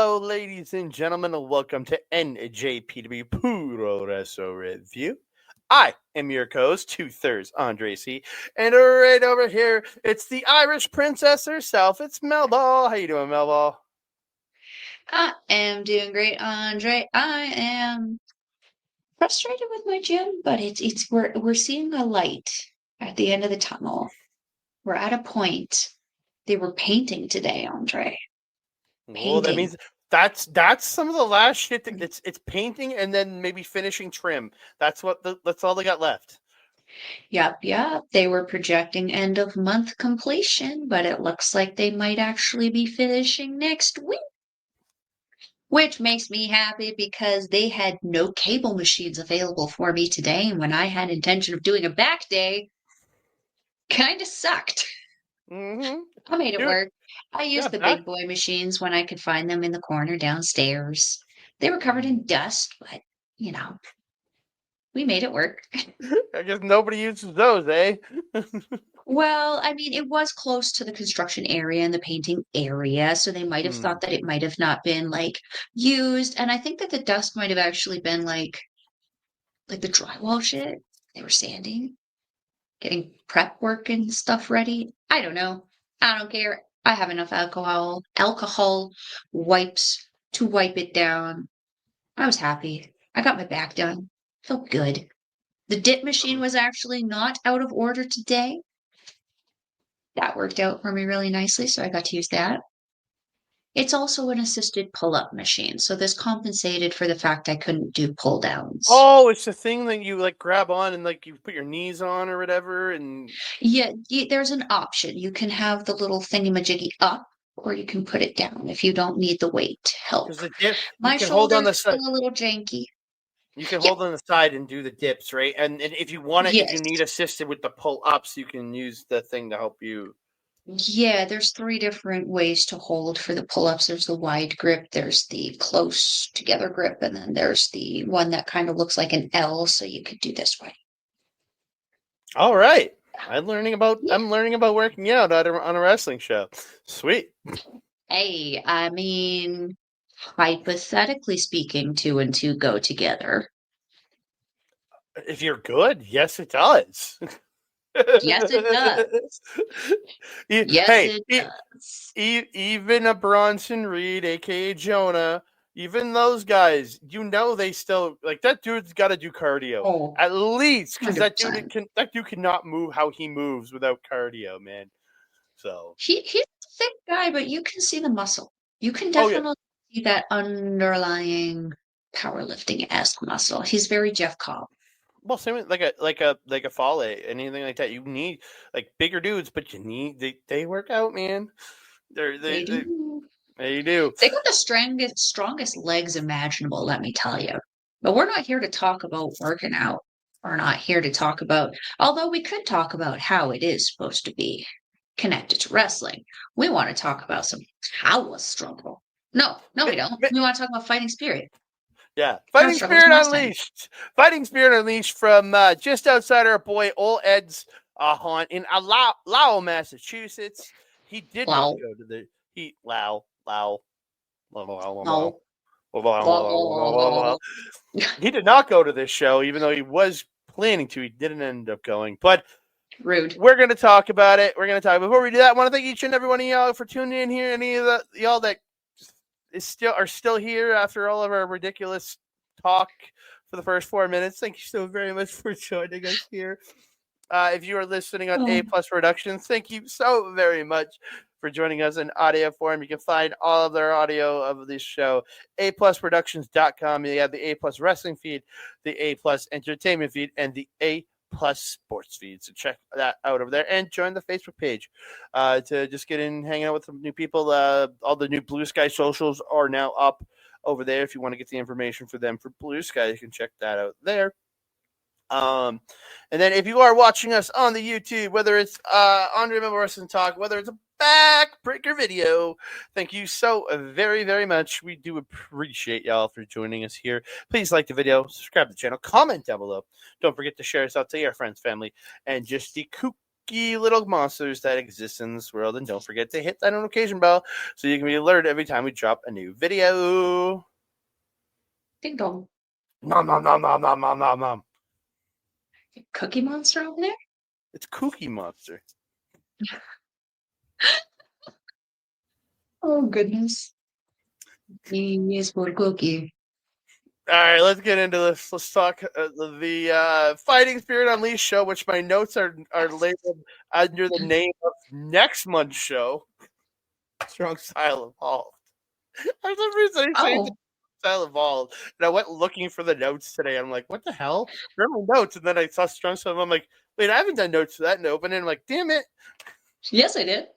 Hello, ladies and gentlemen, and welcome to NJPW Puro Reso Review. I am your co-host, 2/3 Andre C. And right over here, it's the Irish princess herself. It's Melball. How you doing, Melball? I am doing great, Andre. I am frustrated with my gym, but we're seeing a light at the end of the tunnel. We're at a point. They were painting today, Andre. Well, that Painting. means that's some of the last shit. It's painting and then maybe finishing trim. That's all they got left. Yep. They were projecting end of month completion, but it looks like they might actually be finishing next week. Which makes me happy because they had no cable machines available for me today. And when I had intention of doing a back day, kind of sucked. Mm-hmm. I made it work. I used the Yeah, big boy machines when I could find them in the corner downstairs. They were covered in dust, but we made it work. I guess nobody uses those, eh? Well, I mean, it was close to the construction area and the painting area, so they might have thought that it might have not been used. And I think that the dust might have actually been like the drywall shit. They were sanding, getting prep work and stuff ready. I don't know. I don't care. I have enough alcohol wipes to wipe it down. I was happy. I got my back done. Felt good. The dip machine was actually not out of order today. That worked out for me really nicely, so I got to use that. It's also an assisted pull-up machine, so this compensated for the fact I couldn't do pull-downs. Oh, it's the thing that you grab on and you put your knees on or whatever, and Yeah, there's an option. You can have the little thingy-majiggy up, or you can put it down if you don't need the weight to help. because the dip My you can hold on shoulder's the side. still a little janky. You can Yeah. hold on the side and do the dips, right? And if you want it, if you Yes. need assisted with the pull ups, you can use the thing to help you. Yeah, there's 3 different ways to hold for the pull-ups. There's the wide grip, there's the close together grip, and then there's the one that kind of looks like an L, so you could do this way. All right, I'm learning about working out on a wrestling show. Sweet. Hey, I mean, hypothetically speaking, 2 and 2 go together. If you're good, yes, it does. Yes, it does. Hey, It does. even a Bronson Reed, aka Jonah, even those guys, they still that dude's got to do cardio Oh, at least because that 100%. dude cannot move how he moves without cardio, man. So He's a thick guy, but you can see the muscle. You can oh yeah, definitely see that underlying powerlifting-esque muscle. He's very Jeff Cobb. well, same with like a Fale, anything like that. You need bigger dudes, but they work out, man. They do. They do. They got the strongest legs imaginable, let me tell you. But we're not here to talk about working out. We're not here to talk about, although we could talk about how it is supposed to be connected to wrestling. We want to talk about some power struggle. No, we don't. We want to talk about fighting spirit. Yeah, Fighting Spirit Unleashed. Fighting Spirit Unleashed from just outside our boy Old Ed's haunt in Lowell, Massachusetts. He did not go to the He did not go to this show, even though he was planning to. He didn't end up going, but rude. We're going to talk about it. Before we do that, I want to thank each and every one of y'all for tuning in here. Any of y'all that are still here after all of our ridiculous talk for the first 4 minutes, thank you so very much for joining us here. If you are listening on A Plus Productions, thank you so very much for joining us in audio form. You can find all of their audio of this show, aplusproductions.com. You have the A Plus Wrestling feed, the A Plus Entertainment feed, and the A Plus Sports feed. So check that out over there and join the Facebook page to just get in, hanging out with some new people. All the new Blue Sky socials are now up over there. If you want to get the information for them for Blue Sky, you can check that out there. And then if you are watching us on the YouTube, whether it's Andre Melball Wrestling Talk, whether it's a backbreaker video, thank you so very, very much. We do appreciate y'all for joining us here. Please like the video, subscribe to the channel, comment down below. Don't forget to share us out to your friends, family, and just the kooky little monsters that exist in this world. And don't forget to hit that notification bell so you can be alerted every time we drop a new video. Ding dong. Nom nom nom nom nom nom nom nom. Cookie Monster over there? It's Kooky Monster. Oh, goodness. He is for cookie. All right, let's get into this. Let's talk the Fighting Spirit Unleashed show, which my notes are labeled under the name of next month's show, Strong Style Evolved. For some reason, I changed Style Evolved, and I went looking for the notes today. I'm like, what the hell? Where are my notes? And then I saw Strong Style. I'm like, wait, I haven't done notes for that in open. And I'm like, damn it. Yes, I did.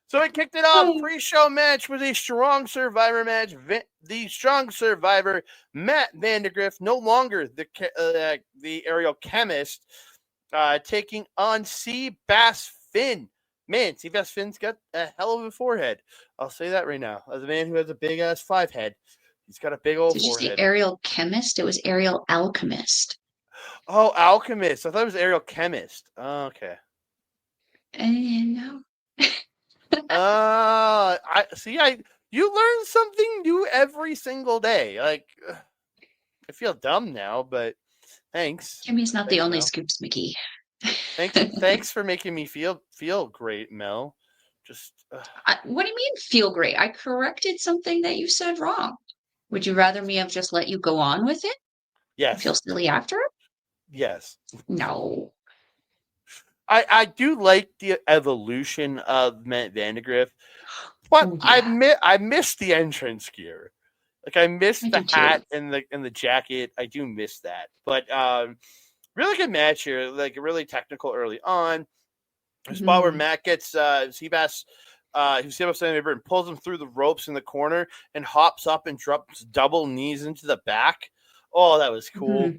So I kicked it off. Pre-show match was a Strong Survivor match. The Strong Survivor, Matt Vandergriff, no longer the aerial chemist, taking on Seabass Finn. Man, Seabass Finn's got a hell of a forehead. I'll say that right now. As a man who has a big ass 5 head, he's got a big old forehead. Did you say aerial chemist? It was aerial alchemist. Oh, alchemist. I thought it was aerial chemist. Oh, okay. No. You learn something new every single day. Like, I feel dumb now, but thanks. Kimmy's not the only Scoops McGee. Thanks for making me feel great, Mel. Just what do you mean feel great? I corrected something that you said wrong. Would you rather me have just let you go on with it? Yes. Feel silly after it? Yes. No. I do like the evolution of Matt Vandergriff, but I missed the entrance gear. Like I missed the hat and the jacket. I do miss that. But really good match here. Like really technical early on. A spot where Matt gets Seabass, who's and pulls him through the ropes in the corner and hops up and drops double knees into the back. Oh, that was cool.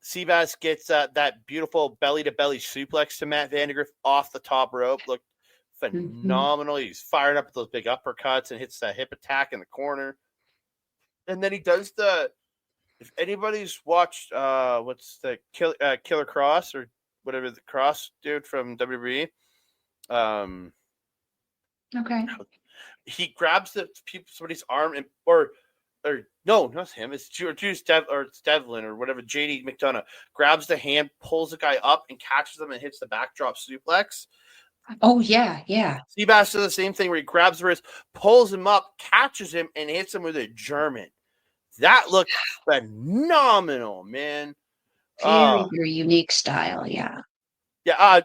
Seabass gets that beautiful belly-to-belly suplex to Matt Vandergriff off the top rope. Looked phenomenal. He's firing up with those big uppercuts and hits that hip attack in the corner. And then he does if anybody's watched, what's the Killer Cross or whatever the Cross dude from WWE. Okay. He grabs somebody's arm or no, not him. It's Juice Devlin or whatever. JD McDonough grabs the hand, pulls the guy up, and catches him and hits the backdrop suplex. Oh yeah. Seabass does the same thing where he grabs the wrist, pulls him up, catches him, and hits him with a German. That looked phenomenal, man. Very unique style, yeah. Yeah,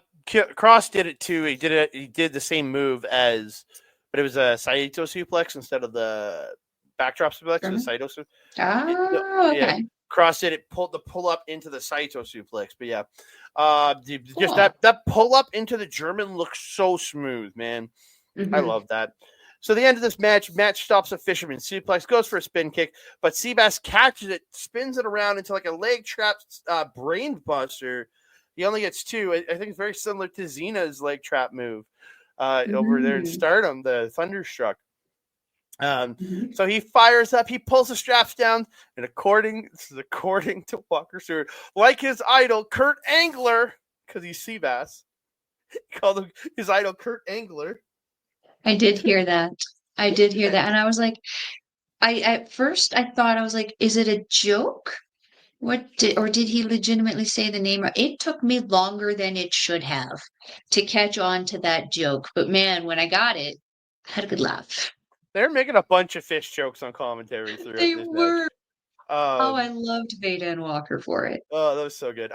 Cross did it too. He did the same move but it was a Saito suplex instead of the backdrop suplex. The Saito suplex. Okay. Yeah, Cross did it. Pull up into the Saito suplex. But yeah, just that pull up into the German looks so smooth, man. I love that. So the end of this match stops a fisherman suplex, goes for a spin kick, but Seabass catches it, spins it around into like a leg trap brain buster. He only gets 2. I think it's very similar to Xena's leg trap move over there in Stardom, the Thunderstruck. So he fires up, he pulls the straps down, and according to Walker Stewart, like his idol, Kurt Angler, because he's Seabass, he called him his idol, Kurt Angler. I did hear that. And I was like, at first I thought, I was like, is it a joke? Did he legitimately say the name? It took me longer than it should have to catch on to that joke. But man, when I got it, I had a good laugh. They're making a bunch of fish jokes on commentary throughout this match. I loved Veda and Walker for it. Oh, that was so good.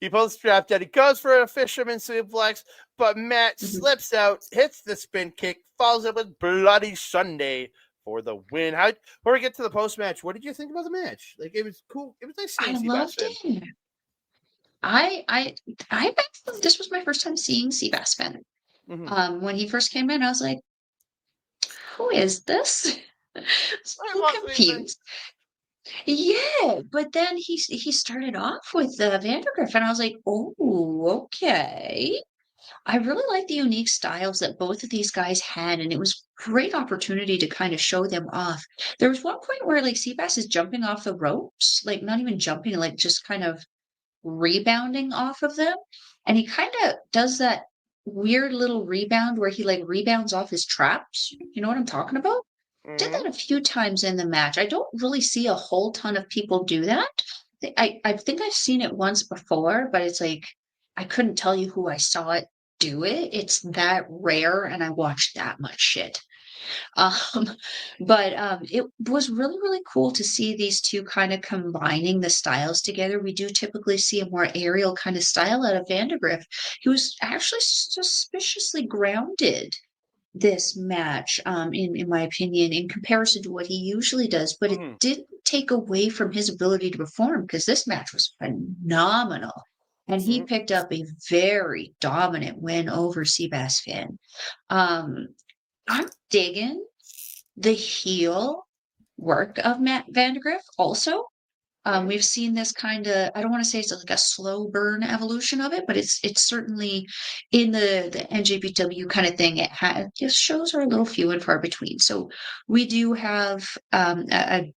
He pulls the strap down. He goes for a fisherman suplex, but Matt slips out, hits the spin kick, follows it with Bloody Sunday for the win. Before we get to the post match, what did you think about the match? Like, it was cool. It was nice. I loved it. This was my first time seeing Seabass Finn. When he first came in, I was like, "Who is this?" I'm confused. Yeah, but then he started off with Vandergriff, and I was like, "Oh, okay." I really like the unique styles that both of these guys had, and it was a great opportunity to kind of show them off. There was one point where like Seabass is jumping off the ropes, like not even jumping, like just kind of rebounding off of them. And he kind of does that weird little rebound where he like rebounds off his traps. You know what I'm talking about? Did that Mm-hmm. a few times in the match. I don't really see a whole ton of people do that. I think I've seen it once before, but it's like I couldn't tell you who I saw it do it. It's that rare, and I watched that much shit. Um, but it was really, really cool to see these two kind of combining the styles together. We do typically see a more aerial kind of style out of Vandegrift. He was actually suspiciously grounded this match, in my opinion, in comparison to what he usually does, but it Mm-hmm. didn't take away from his ability to perform because this match was phenomenal. And he Mm-hmm. picked up a very dominant win over Seabass Finn. Um, I'm digging the heel work of Matt Vandegrift also. We've seen this kind of, I don't want to say it's like a slow burn evolution of it, but it's certainly in the NJPW kind of thing. It has just shows are a little few and far between. So we do have a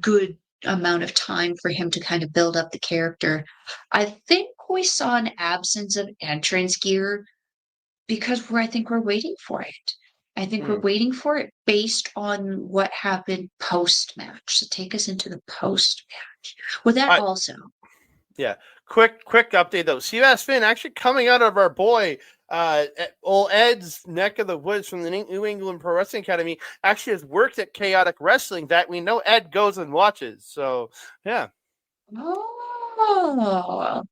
good amount of time for him to kind of build up the character. I think we saw an absence of entrance gear because I think we're waiting for it. I think we're waiting for it based on what happened post match. So take us into the post match. With that also. Yeah. Quick update though. Seabass Finn actually coming out of our boy old Ed's neck of the woods from the New England Pro Wrestling Academy actually has worked at Chaotic Wrestling that we know Ed goes and watches. So yeah. Oh,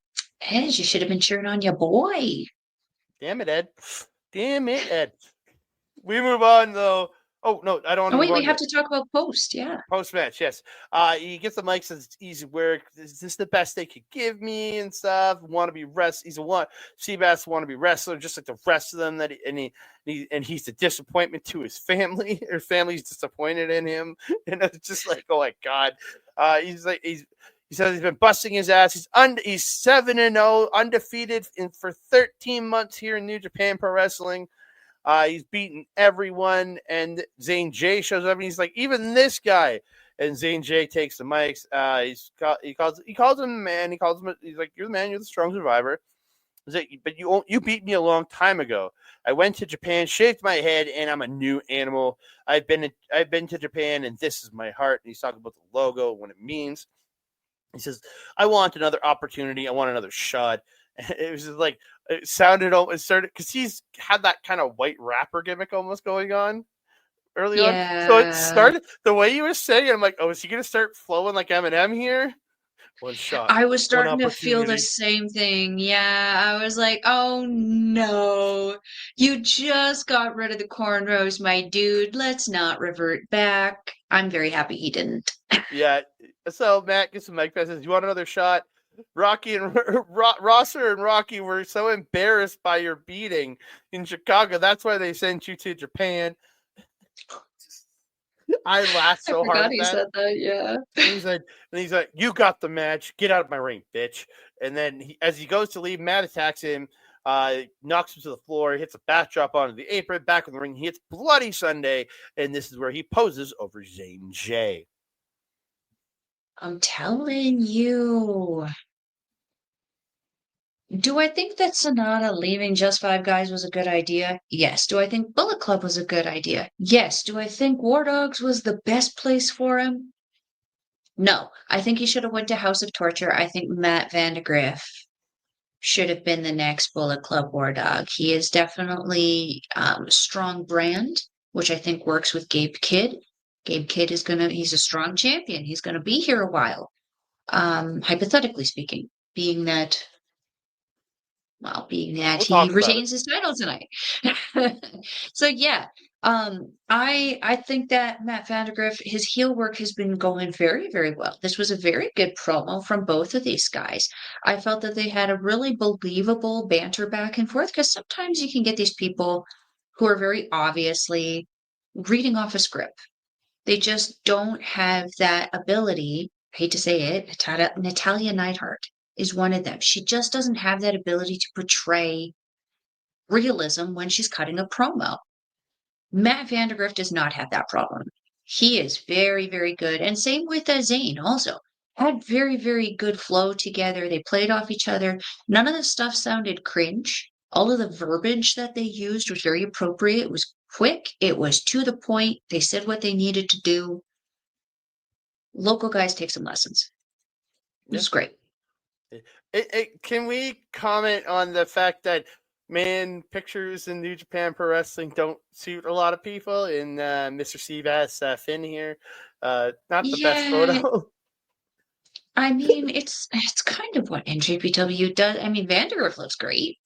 Ed, you should have been cheering on your boy. Damn it, Ed. Damn it, Ed. We move on though. Oh no, I don't want to Oh move wait, on we have yet. to talk about post, yeah. Post match, yes. He gets the mic, says it's easy work. Is this the best they could give me and stuff? Want to be He's a one. Seabass want to be wrestler, just like the rest of them. And he's a disappointment to his family. His family's disappointed in him, and it's just like, oh my god. He says he's been busting his ass. He's 7-0, undefeated for 13 months here in New Japan Pro Wrestling. He's beaten everyone, and Zane J shows up, and he's like, even this guy. And Zane J takes the mics. He calls him man. He's like, you're the man. You're the strong survivor. He's like, but you beat me a long time ago. I went to Japan, shaved my head, and I'm a new animal. I've been to Japan, and this is my heart. And he's talking about the logo, what it means. He says, I want another opportunity. I want another shot. It was just like, it started because he's had that kind of white rapper gimmick almost going on early on. So it started the way you were saying it, I'm like, oh, is he going to start flowing like Eminem here? One shot. I was One starting to feel the opportunity. same thing. Yeah, I was like, oh no, you just got rid of the cornrows, my dude. Let's not revert back. I'm very happy he didn't. Yeah. So Matt gets some mic passes. You want another shot? Rocky and Rosser and Rocky were so embarrassed by your beating in Chicago. That's why they sent you to Japan. I laughed so hard at he that. said that, yeah. And he's like, you got the match. Get out of my ring, bitch. And then as he goes to leave, Matt attacks him, knocks him to the floor, hits a backdrop onto the apron, back in the ring. He hits Bloody Sunday, and this is where he poses over Zane J. I'm telling you. Do I think that Sonata leaving Just Five Guys was a good idea? Yes. Do I think Bullet Club was a good idea? Yes. Do I think War Dogs was the best place for him? No. I think he should have went to House of Torture. I think Matt Vandegrift should have been the next Bullet Club War Dog. He is definitely a strong brand, which I think works with Gabe Kidd. Gabe Kidd he's a strong champion. He's gonna be here a while. Hypothetically speaking, being that he retains his title tonight. So yeah, I think that Matt Vandegrift, his heel work has been going very, very well. This was a very good promo from both of these guys. I felt that they had a really believable banter back and forth because sometimes you can get these people who are very obviously reading off a script. They just don't have that ability. I hate to say it, Natalia Neidhart is one of them. She just doesn't have that ability to portray realism when she's cutting a promo. Matt Vandegrift does not have that problem. He is very, very good. And same with Zane also. had very, very good flow together. They played off each other. None of the stuff sounded cringe. All of the verbiage that they used was very appropriate. It was quick. It was to the point. They said what they needed to do. Local guys take some lessons. It was great. Can we comment on the fact that pictures in New Japan Pro Wrestling don't suit a lot of people? In Mr. Seabass Finn here, not the best photo. I mean, it's kind of what NJPW does. I mean, Vandergriff looks great.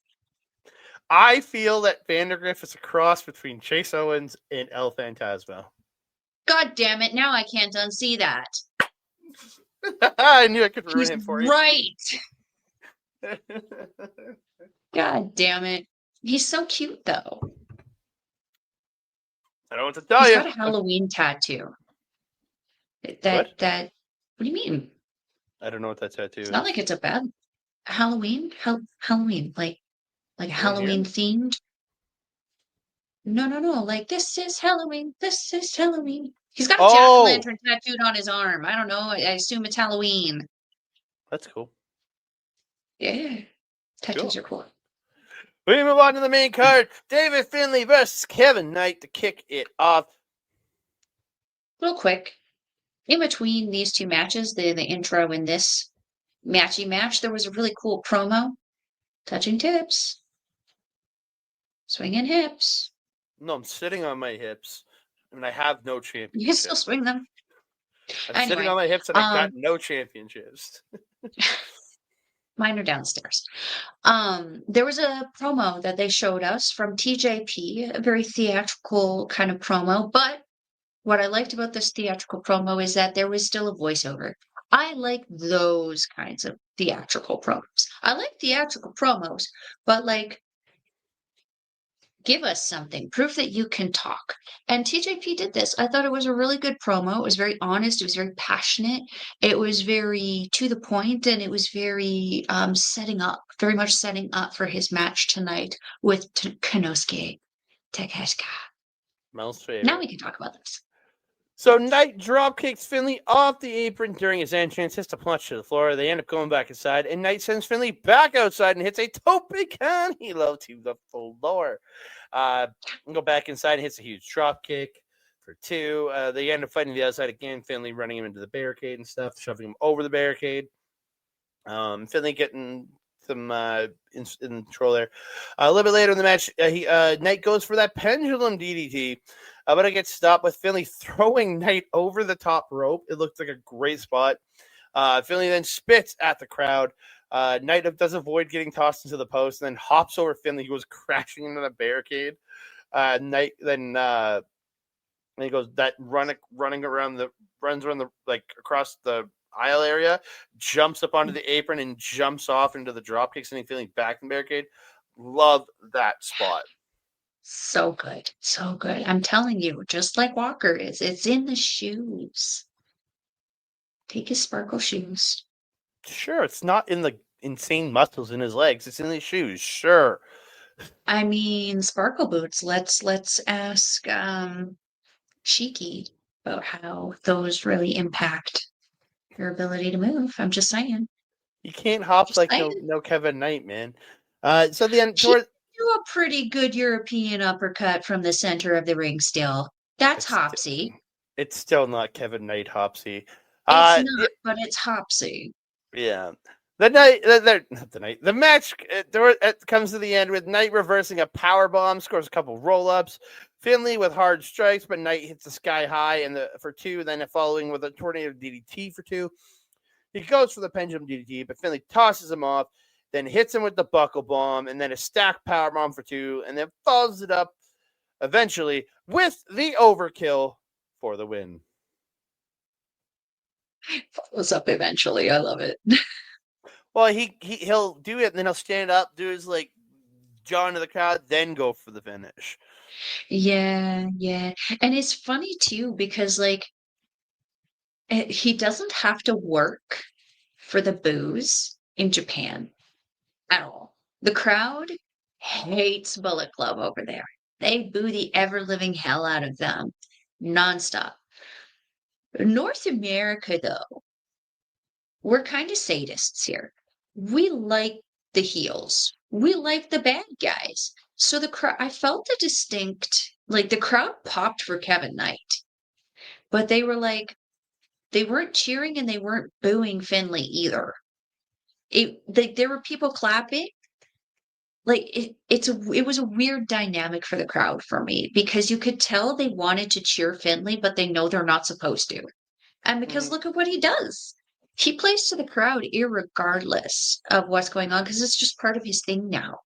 I feel that Vandergriff is a cross between Chase Owens and El Phantasmo. God damn it! Now I can't unsee that. I knew I could ruin him for you. Right. God damn it! He's so cute, though. I don't know what to tell you. He's got a Halloween tattoo. What do you mean? I don't know what that tattoo is. It's not like it's a bad Halloween. Halloween, like Halloween themed. No. Like, this is Halloween. This is Halloween. He's got a jack-o'-lantern tattooed on his arm. I don't know. I assume it's Halloween. That's cool. Yeah. Tattoos are cool. We move on to the main card. David Finlay versus Kevin Knight to kick it off. Real quick. In between these two matches, the intro and this matchy match, there was a really cool promo. Touching tips. Swinging hips. No, I'm sitting on my hips. And I have no championship. You can still swing them. I'm sitting on my hips and I've got no championships. Mine are downstairs. There was a promo that they showed us from TJP, a very theatrical kind of promo. But what I liked about this theatrical promo is that there was still a voiceover. I like those kinds of theatrical promos. I like theatrical promos, but like, give us something. Prove that you can talk. And TJP did this. I thought it was a really good promo. It was very honest. It was very passionate. It was very to the point, and it was very very much setting up for his match tonight with Konosuke Takeshita. Now we can talk about this. So Knight drop kicks Finlay off the apron during his entrance, hits a punch to the floor. They end up going back inside, and Knight sends Finlay back outside and hits a tope con hilo to the floor. Go back inside and hits a huge drop kick for 2. They end up fighting the outside again. Finlay running him into the barricade and stuff, shoving him over the barricade. Finlay getting some in control there. A little bit later in the match, Knight goes for that pendulum DDT. But it gets stopped with Finlay throwing Knight over the top rope. It looked like a great spot. Finlay then spits at the crowd. Knight does avoid getting tossed into the post and then hops over Finlay, who goes crashing into the barricade. Knight then he goes that runs around across the aisle area, jumps up onto the apron and jumps off into the drop kick, sending Finlay back in the barricade. Love that spot. So good. So good. I'm telling you, just like Walker is, it's in the shoes. Take his sparkle shoes. Sure, it's not in the insane muscles in his legs. It's in his shoes. Sure. I mean, sparkle boots. Let's ask Shiki about how those really impact your ability to move. I'm just saying. You can't hop no Kevin Knight, man. So the end. Do a pretty good European uppercut from the center of the ring still. That's Hopsy. It's still not Kevin Knight Hopsy. It's not, but it's Hopsy. Yeah. The match comes to the end with Knight reversing a power bomb, scores a couple roll-ups. Finlay with hard strikes, but Knight hits the sky high for 2, then following with a tornado DDT for 2. He goes for the pendulum DDT, but Finlay tosses him off, then hits him with the buckle bomb, and then a stacked power bomb for 2, and then follows it up eventually with the overkill for the win. Follows up eventually. I love it. Well, he'll do it, and then he'll stand up, do his jaw into the crowd, then go for the finish. Yeah. And it's funny too, because he doesn't have to work for the boos in Japan at all. The crowd hates Bullet Club over there. They boo the ever-living hell out of them nonstop. North America, though, we're kind of sadists here. We like the heels. We like the bad guys. So the crowd, I felt a distinct, like the crowd popped for Kevin Knight, but they were like, they weren't cheering and they weren't booing Finlay either. There were people clapping. Like it was a weird dynamic for the crowd for me because you could tell they wanted to cheer Finlay, but they know they're not supposed to. And because look at what he does. He plays to the crowd irregardless of what's going on because it's just part of his thing now.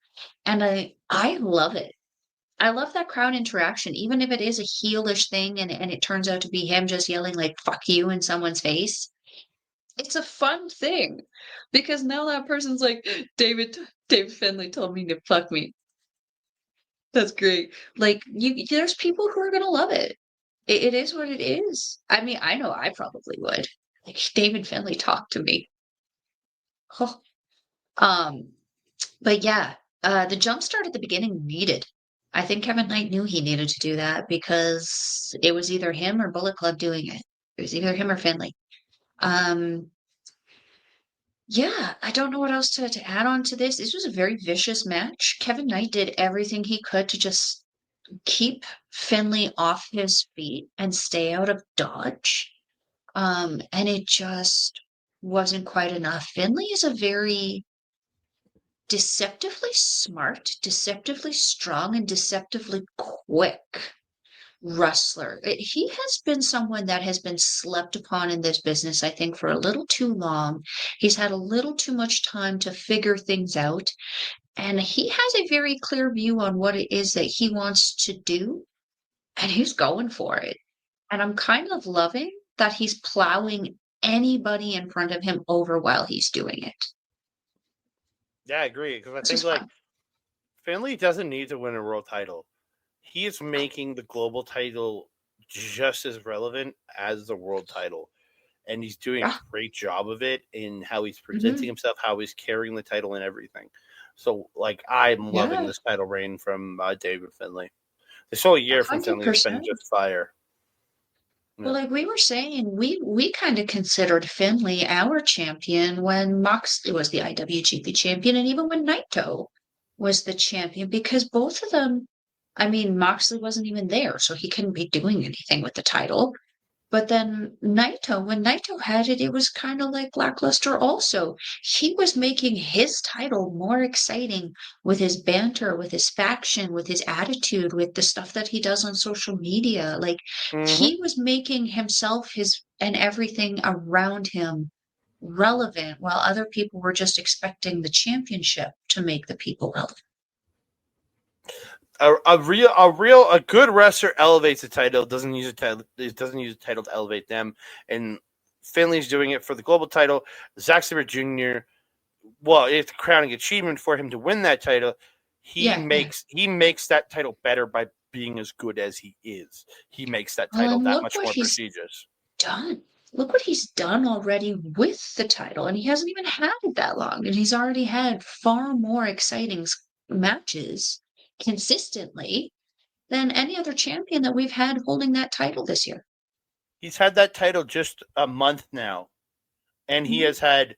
And I love it. I love that crowd interaction, even if it is a heelish thing and it turns out to be him just yelling like fuck you in someone's face. It's a fun thing because now that person's like, David Finlay told me to fuck me. That's great. Like there's people who are gonna love it. It is what it is. I mean, I know I probably would. Like David Finlay talked to me. Oh. But yeah, the jump start at the beginning needed. I think Kevin Knight knew he needed to do that because it was either him or Bullet Club doing it. It was either him or Finlay. Um, yeah, I don't know what else to add on to this. This was a very vicious match. Kevin Knight did everything he could to just keep Finlay off his feet and stay out of dodge. And it just wasn't quite enough. Finlay is a very deceptively smart, deceptively strong, and deceptively quick wrestler. He has been someone that has been slept upon in this business, I think, for a little too long. He's had a little too much time to figure things out, and he has a very clear view on what it is that he wants to do, and he's going for it. And I'm kind of loving that he's plowing anybody in front of him over while he's doing it. Yeah, I agree. Because I This think is like fun. Finlay doesn't need to win a world title. He is making the global title just as relevant as the world title. And he's doing Yeah. a great job of it in how he's presenting Mhm. himself, how he's carrying the title and everything. So, like, I'm loving Yeah, this title reign from David Finlay. This whole year from Finlay has been 100%. just fire. Well, Yeah. like we were saying, we kind of considered Finlay our champion when Moxley was the IWGP champion, and even when Naito was the champion, because both of them, I mean, Moxley wasn't even there, so he couldn't be doing anything with the title. But then Naito, when Naito had it, it was kind of like lackluster also. He was making his title more exciting with his banter, with his faction, with his attitude, with the stuff that he does on social media. Like Mm-hmm. he was making himself his and everything around him relevant, while other people were just expecting the championship to make the people relevant. A good wrestler elevates the title. Doesn't use a title. Doesn't use a title to elevate them. And Finlay's doing it for the global title. Zack Sabre Jr. Well, it's a crowning achievement for him to win that title. He Yeah, yeah. makes that title better by being as good as he is. He makes that Well, title and that look much what more he's prestigious. done. Look what he's done already with the title, and he hasn't even had it that long, and he's already had far more exciting matches consistently than any other champion that we've had holding that title this year. He's had that title just a month now, and he Mhm. has had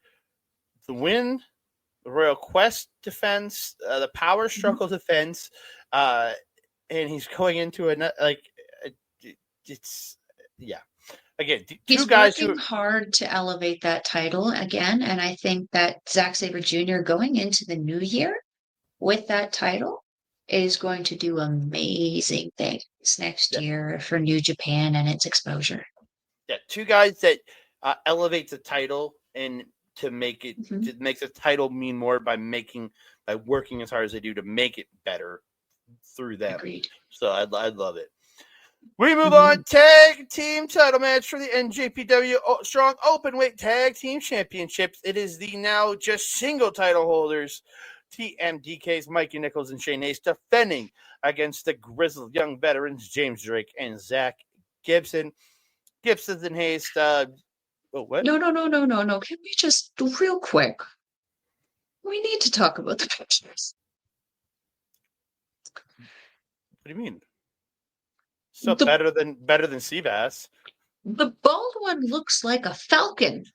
the win, the Royal Quest defense, the Power Mhm. Struggle defense, uh, and he's going into it's yeah. Again, two He's guys who working hard to elevate that title again, and I think that Zack Sabre Jr. going into the new year with that title is going to do amazing things next yeah, year for New Japan and its exposure. two guys that elevate the title and Mhm. to make the title mean more by working as hard as they do to make it better through them. Agreed. So I'd love it. We move on. Mhm. Tag team title match for the NJPW Strong Openweight Tag Team Championships. It is the now just single title holders, TMDK's Mikey Nichols and Shane Ace, defending against the Grizzled Young Veterans, James Drake and Zach Gibson. Gibson and Hayes. What? No, no, no, no, no, no. Can we just real quick? We need to talk about the pictures. What do you mean? Still The better than Seabass. the bald one looks like a falcon.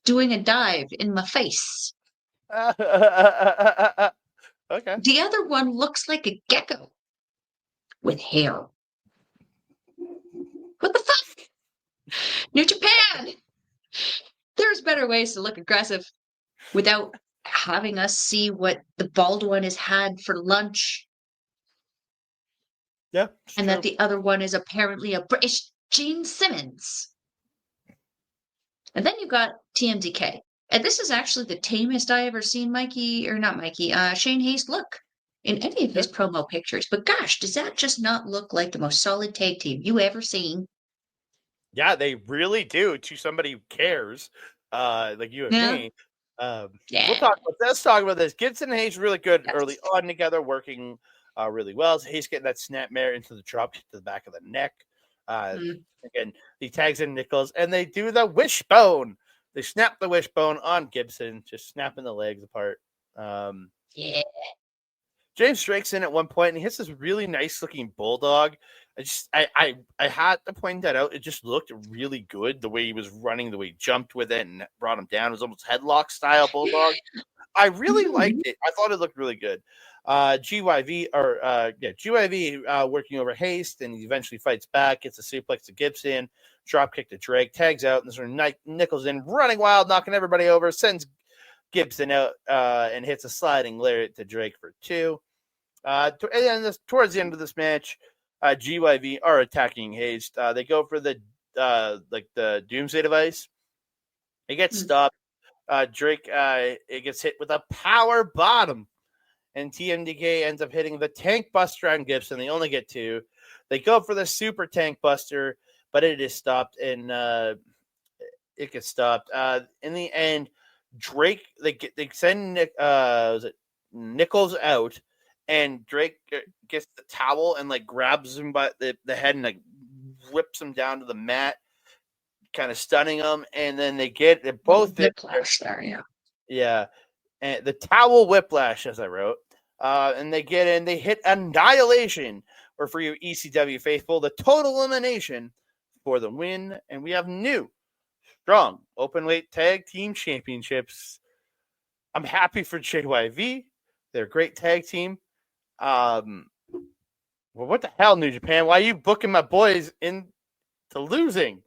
doing a dive in my face. Okay. The other one looks like a gecko with hair. What the fuck? New Japan! There's better ways to look aggressive without having us see what the bald one has had for lunch. Yeah. And that the other one is apparently a British Gene Simmons. And then you got TMDK. And this is actually the tamest I ever seen Shane Haste look in any of his promo pictures. But gosh, does that just not look like the most solid tag team you ever seen? Yeah, they really do, to somebody who cares, like you and me. Let's talk about this. Gibson and Hayes really good early on together, working really well. So Hayes getting that snapmare into the drop to the back of the neck. Again, he tags in Nichols, and they do the wishbone. They snap the wishbone on Gibson, just snapping the legs apart. James Drake's in at one point, and he hits this really nice looking bulldog. I had to point that out. It just looked really good the way he was running, the way he jumped with it and brought him down. It was almost headlock style bulldog. I really liked it. I thought it looked really good. GYV working over Haste, and he eventually fights back, gets a suplex to Gibson, drop kick to Drake, tags out, and sort of Nichols in, running wild, knocking everybody over, sends Gibson out and hits a sliding lariat to Drake for 2. And towards the end of this match, GYV are attacking Haste. They go for the Doomsday device. It gets stopped. Drake it gets hit with a power bottom, and TMDK ends up hitting the tank buster on Gibson. They only get 2. They go for the super tank buster, but it is stopped, and it gets stopped. In the end, Drake they send Nichols out, and Drake gets the towel and grabs him by the head and whips him down to the mat, kind of stunning him. And then they both whiplash there, yeah, and the towel whiplash, as I wrote. And they get in, they hit Annihilation, or for your ECW faithful, the total elimination for the win. And we have new, strong Openweight Tag Team Championships. I'm happy for JYV. They're a great tag team. Well, what the hell, New Japan? Why are you booking my boys into losing?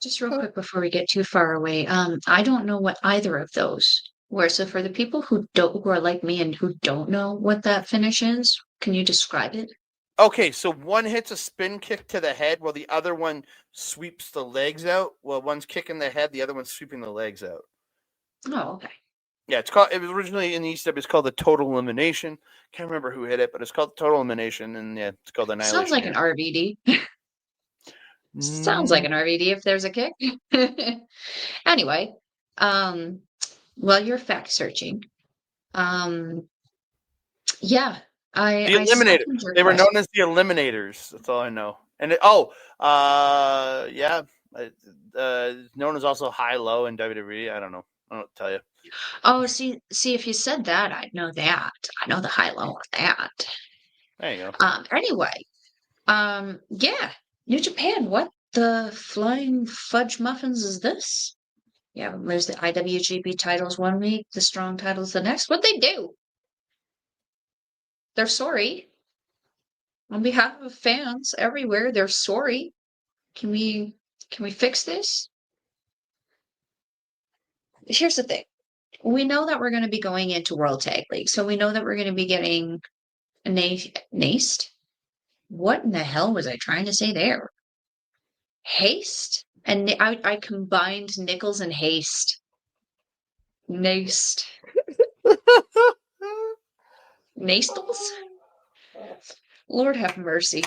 Just real quick before we get too far away, I don't know what either of those were. So for the people who are like me and who don't know what that finish is, can you describe it? Okay, so one hits a spin kick to the head while the other one sweeps the legs out. Well, one's kicking the head, the other one's sweeping the legs out. Oh, okay. Yeah, it was originally in the ECW, it's called the Total Elimination. Can't remember who hit it, but it's called Total Elimination, and yeah, it's called Annihilation. Sounds like an RVD. Sounds like an RVD if there's a kick. Anyway, while you're fact searching, the Eliminator. They were known as the Eliminators. That's all I know. And known as also High Low in WWE. I don't know. I don't tell you. Oh, see, if you said that, I'd know that. I know the High Low of that. There you go. Anyway, New Japan. What the flying fudge muffins is this? Yeah, there's the IWGP titles one week, the strong titles the next. What'd they do? They're sorry. On behalf of fans everywhere, they're sorry. Can we fix this? Here's the thing. We know that we're going to be going into World Tag League, so we know that we're going to be getting a Naste. What in the hell was I trying to say there? Haste? And I combined Nichols and Haste. Naste. Nastles? Lord have mercy.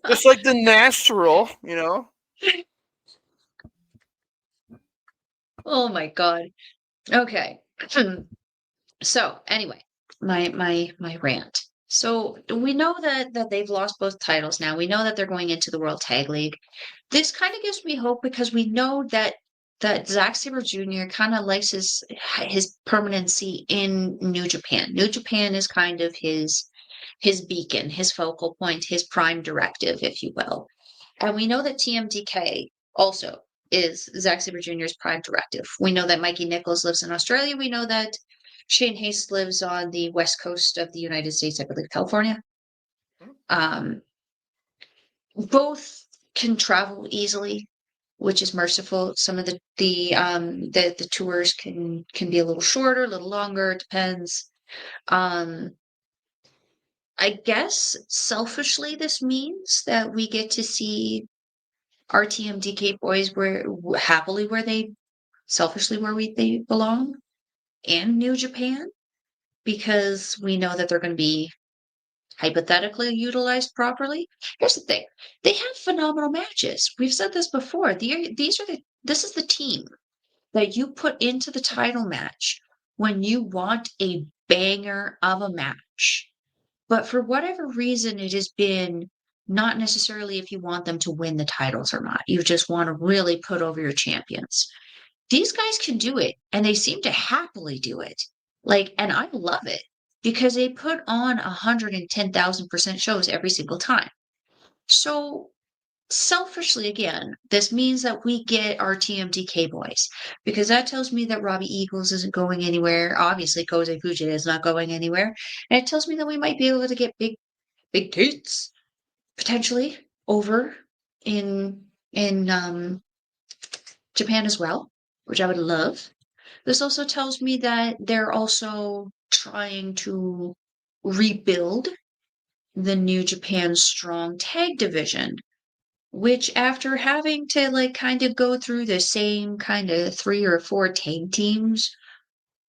Just like the natural, you know. Oh my god. Okay. So anyway, my rant. So we know that they've lost both titles now. We know that they're going into the World Tag League. This kind of gives me hope because we know that Zack Sabre Jr. kind of likes his permanency in New Japan. New Japan is kind of his beacon, his focal point, his prime directive, if you will. And we know that TMDK also is Zack Sabre Jr.'s Prime Directive. We know that Mikey Nichols lives in Australia. We know that Shane Haste lives on the west coast of the United States, I believe, California. Both can travel easily, which is merciful. Some of the tours can be a little shorter, a little longer. It depends. I guess selfishly, this means that we get to see our TMDK boys selfishly where they belong, and New Japan, because we know that they're going to be hypothetically utilized properly. Here's the thing: they have phenomenal matches. We've said this before. This is the team that you put into the title match when you want a banger of a match. But for whatever reason, it has been not necessarily if you want them to win the titles or not. You just want to really put over your champions. These guys can do it, and they seem to happily do it. And I love it because they put on 110,000% shows every single time. So selfishly, again, this means that we get our TMDK boys, because that tells me that Robbie Eagles isn't going anywhere. Obviously, Kosei Fujita is not going anywhere. And it tells me that we might be able to get big dates potentially over in Japan as well, which I would love. This also tells me that they're also trying to rebuild the New Japan Strong Tag Division, which after having to kind of go through the same kind of 3 or 4 tag teams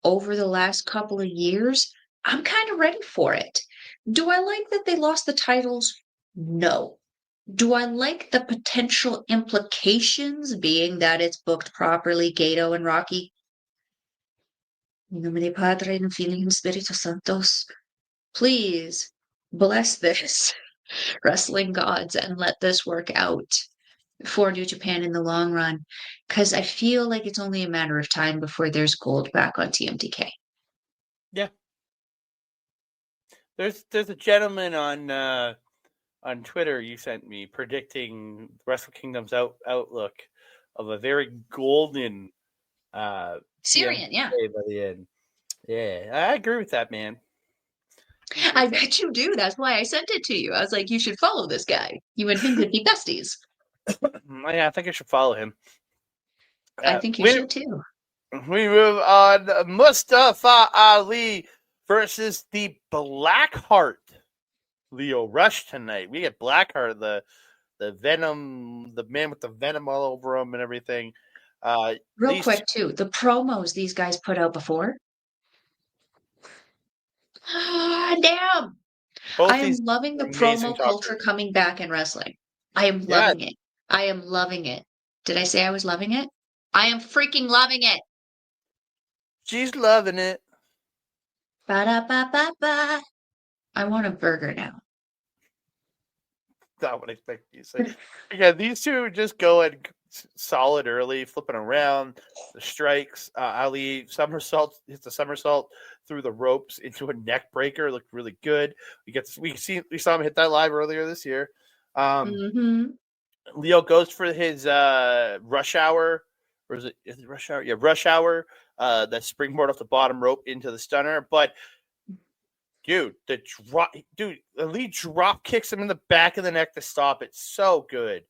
over the last couple of years, I'm kind of ready for it. Do I like that they lost the titles? No. Do I like the potential implications, being that it's booked properly, Gato and Rocky? In nomine Padre and Filii and Spiritus Sanctos. Please bless this, wrestling gods, and let this work out for New Japan in the long run, because I feel like it's only a matter of time before there's gold back on TMDK. Yeah. There's a gentleman on Twitter you sent me predicting Wrestle Kingdom's outlook of a very golden Syrian, yeah. by the end. Yeah, I agree with that, man. I bet you do. That's why I sent it to you. I was like, you should follow this guy. You and him could be besties. Yeah, I think I should follow him. I think you should too. We move on. Mustafa Ali versus the Blackheart Leo Rush tonight. We get Blackheart, the Venom, the man with the venom all over him and everything. Real quick too, the promos these guys put out before. Damn! I am loving the promo culture coming back in wrestling. I am loving it. I am loving it. Did I say I was loving it? I am freaking loving it. She's loving it. Ba-da-ba-ba-ba. I want a burger now. Not what I expect you to say. Yeah, these two just go and solid early, flipping around the strikes. Ali hits a somersault through the ropes into a neck breaker. Looked really good. We saw him hit that live earlier this year. Leo goes for his rush hour, or is it rush hour? Yeah, rush hour. That springboard off the bottom rope into the stunner, but. Dude, Ali drop kicks him in the back of the neck to stop it. So good.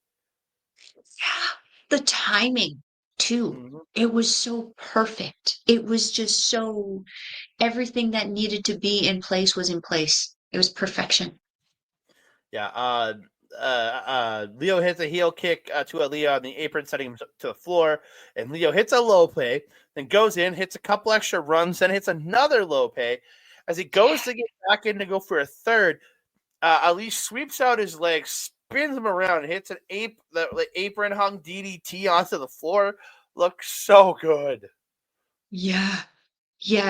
Yeah, the timing too. Mm-hmm. It was so perfect. It was just so, everything that needed to be in place was in place. It was perfection. Yeah. Leo hits a heel kick to Ali on the apron, setting him to the floor, and Leo hits a low play, then goes in, hits a couple extra runs, then hits another low play. As he goes to get back in to go for a third, Ali sweeps out his legs, spins him around, and hits the apron-hung DDT onto the floor. Looks so good. Yeah.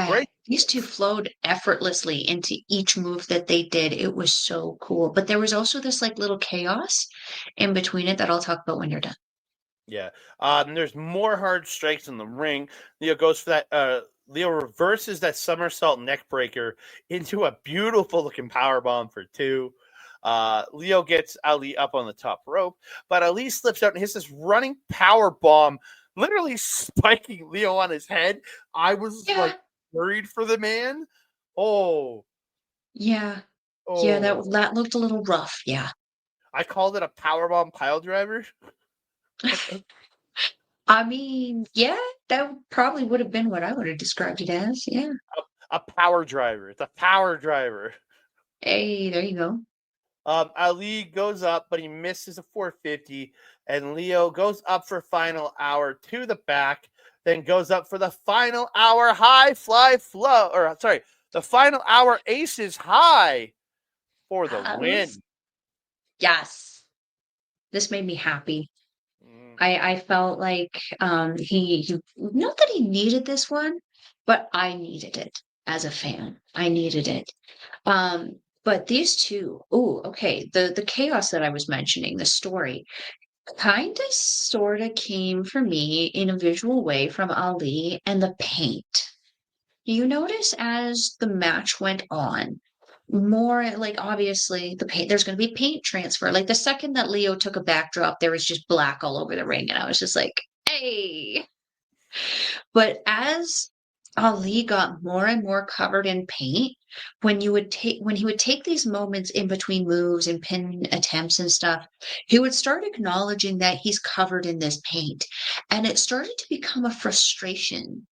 Great. These two flowed effortlessly into each move that they did. It was so cool. But there was also this little chaos in between it that I'll talk about when you're done. Yeah. There's more hard strikes in the ring. Leo goes for that. Leo reverses that somersault neck breaker into a beautiful looking powerbomb for 2. Leo gets Ali up on the top rope, but Ali slips out and hits this running power bomb, literally spiking Leo on his head. I was like worried for the man. Oh. Yeah. Oh. Yeah, that looked a little rough. Yeah. I called it a powerbomb pile driver. I mean, yeah, that probably would have been what I would have described it as. Yeah. A power driver. It's a power driver. Hey, there you go. Ali goes up, but he misses a 450, and Leo goes up for final hour to the back, then goes up for the final hour high fly flow, the final hour aces high for the win. Yes. This made me happy. I felt like he not that he needed this one, but I needed it as a fan. I needed it. But these two, okay. The chaos that I was mentioning, the story, kind of sort of came for me in a visual way from Ali and the paint. You notice as the match went on, more like obviously the paint, there's going to be paint transfer. Like the second that Leo took a backdrop, there was just black all over the ring. And I was just like, hey. But as Ali got more and more covered in paint, when he would take these moments in between moves and pin attempts and stuff, he would start acknowledging that he's covered in this paint. And it started to become a frustration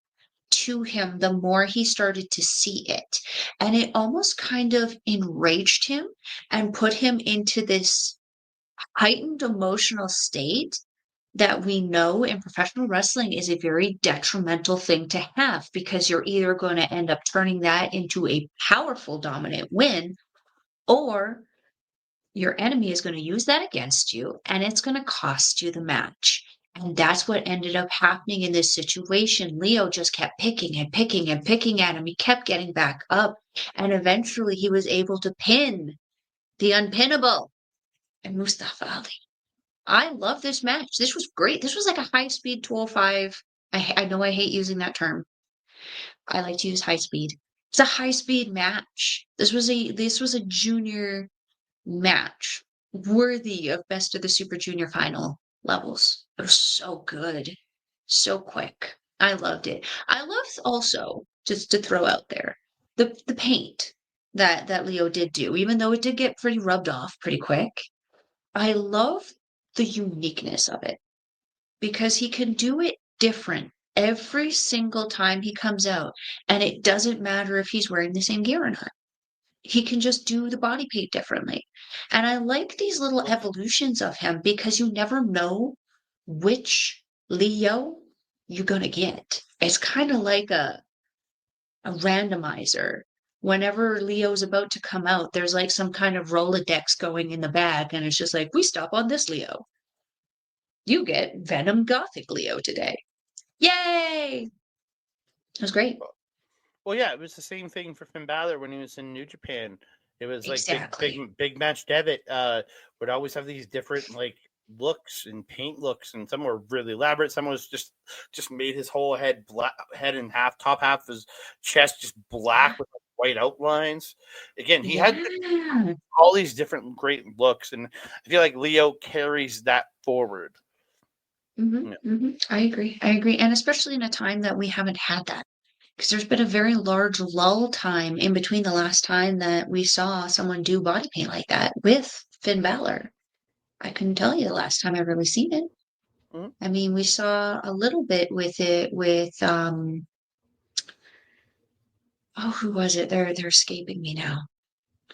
to him the more he started to see it. And it almost kind of enraged him and put him into this heightened emotional state that we know in professional wrestling is a very detrimental thing to have, because you're either going to end up turning that into a powerful dominant win, or your enemy is going to use that against you and it's going to cost you the match. And that's what ended up happening in this situation. Leo just kept picking and picking and picking at him. He kept getting back up. And eventually he was able to pin the unpinnable and Mustafa Ali. I love this match. This was great. This was like a high-speed 205. I know I hate using that term. I like to use high speed. It's a high-speed match. This was a junior match worthy of best of the Super Junior final levels. It was so good, so quick. I loved it. I loved also, just to throw out there, the paint that Leo did do, even though it did get pretty rubbed off pretty quick. I love the uniqueness of it because he can do it different every single time he comes out, and it doesn't matter if he's wearing the same gear or not. He can just do the body paint differently. And I like these little evolutions of him because you never know which Leo you're going to get. It's kind of like a randomizer. Whenever Leo's about to come out, there's like some kind of Rolodex going in the bag, and it's just like, we stop on this Leo. You get Venom Gothic Leo today. Yay! It was great. Well, yeah, it was the same thing for Finn Balor when he was in New Japan. It was like exactly. big match debit would always have these different like looks and paint looks, and some were really elaborate. Some was just made his whole head in half, top half of his chest just black with like, white outlines. Again, he had all these different great looks, and I feel like Leo carries that forward. I agree. And especially in a time that we haven't had that. Because there's been a very large lull time in between the last time that we saw someone do body paint like that with Finn Balor. I couldn't tell you the last time I've really seen it. I mean, we saw a little bit with it with who was it? They're escaping me now.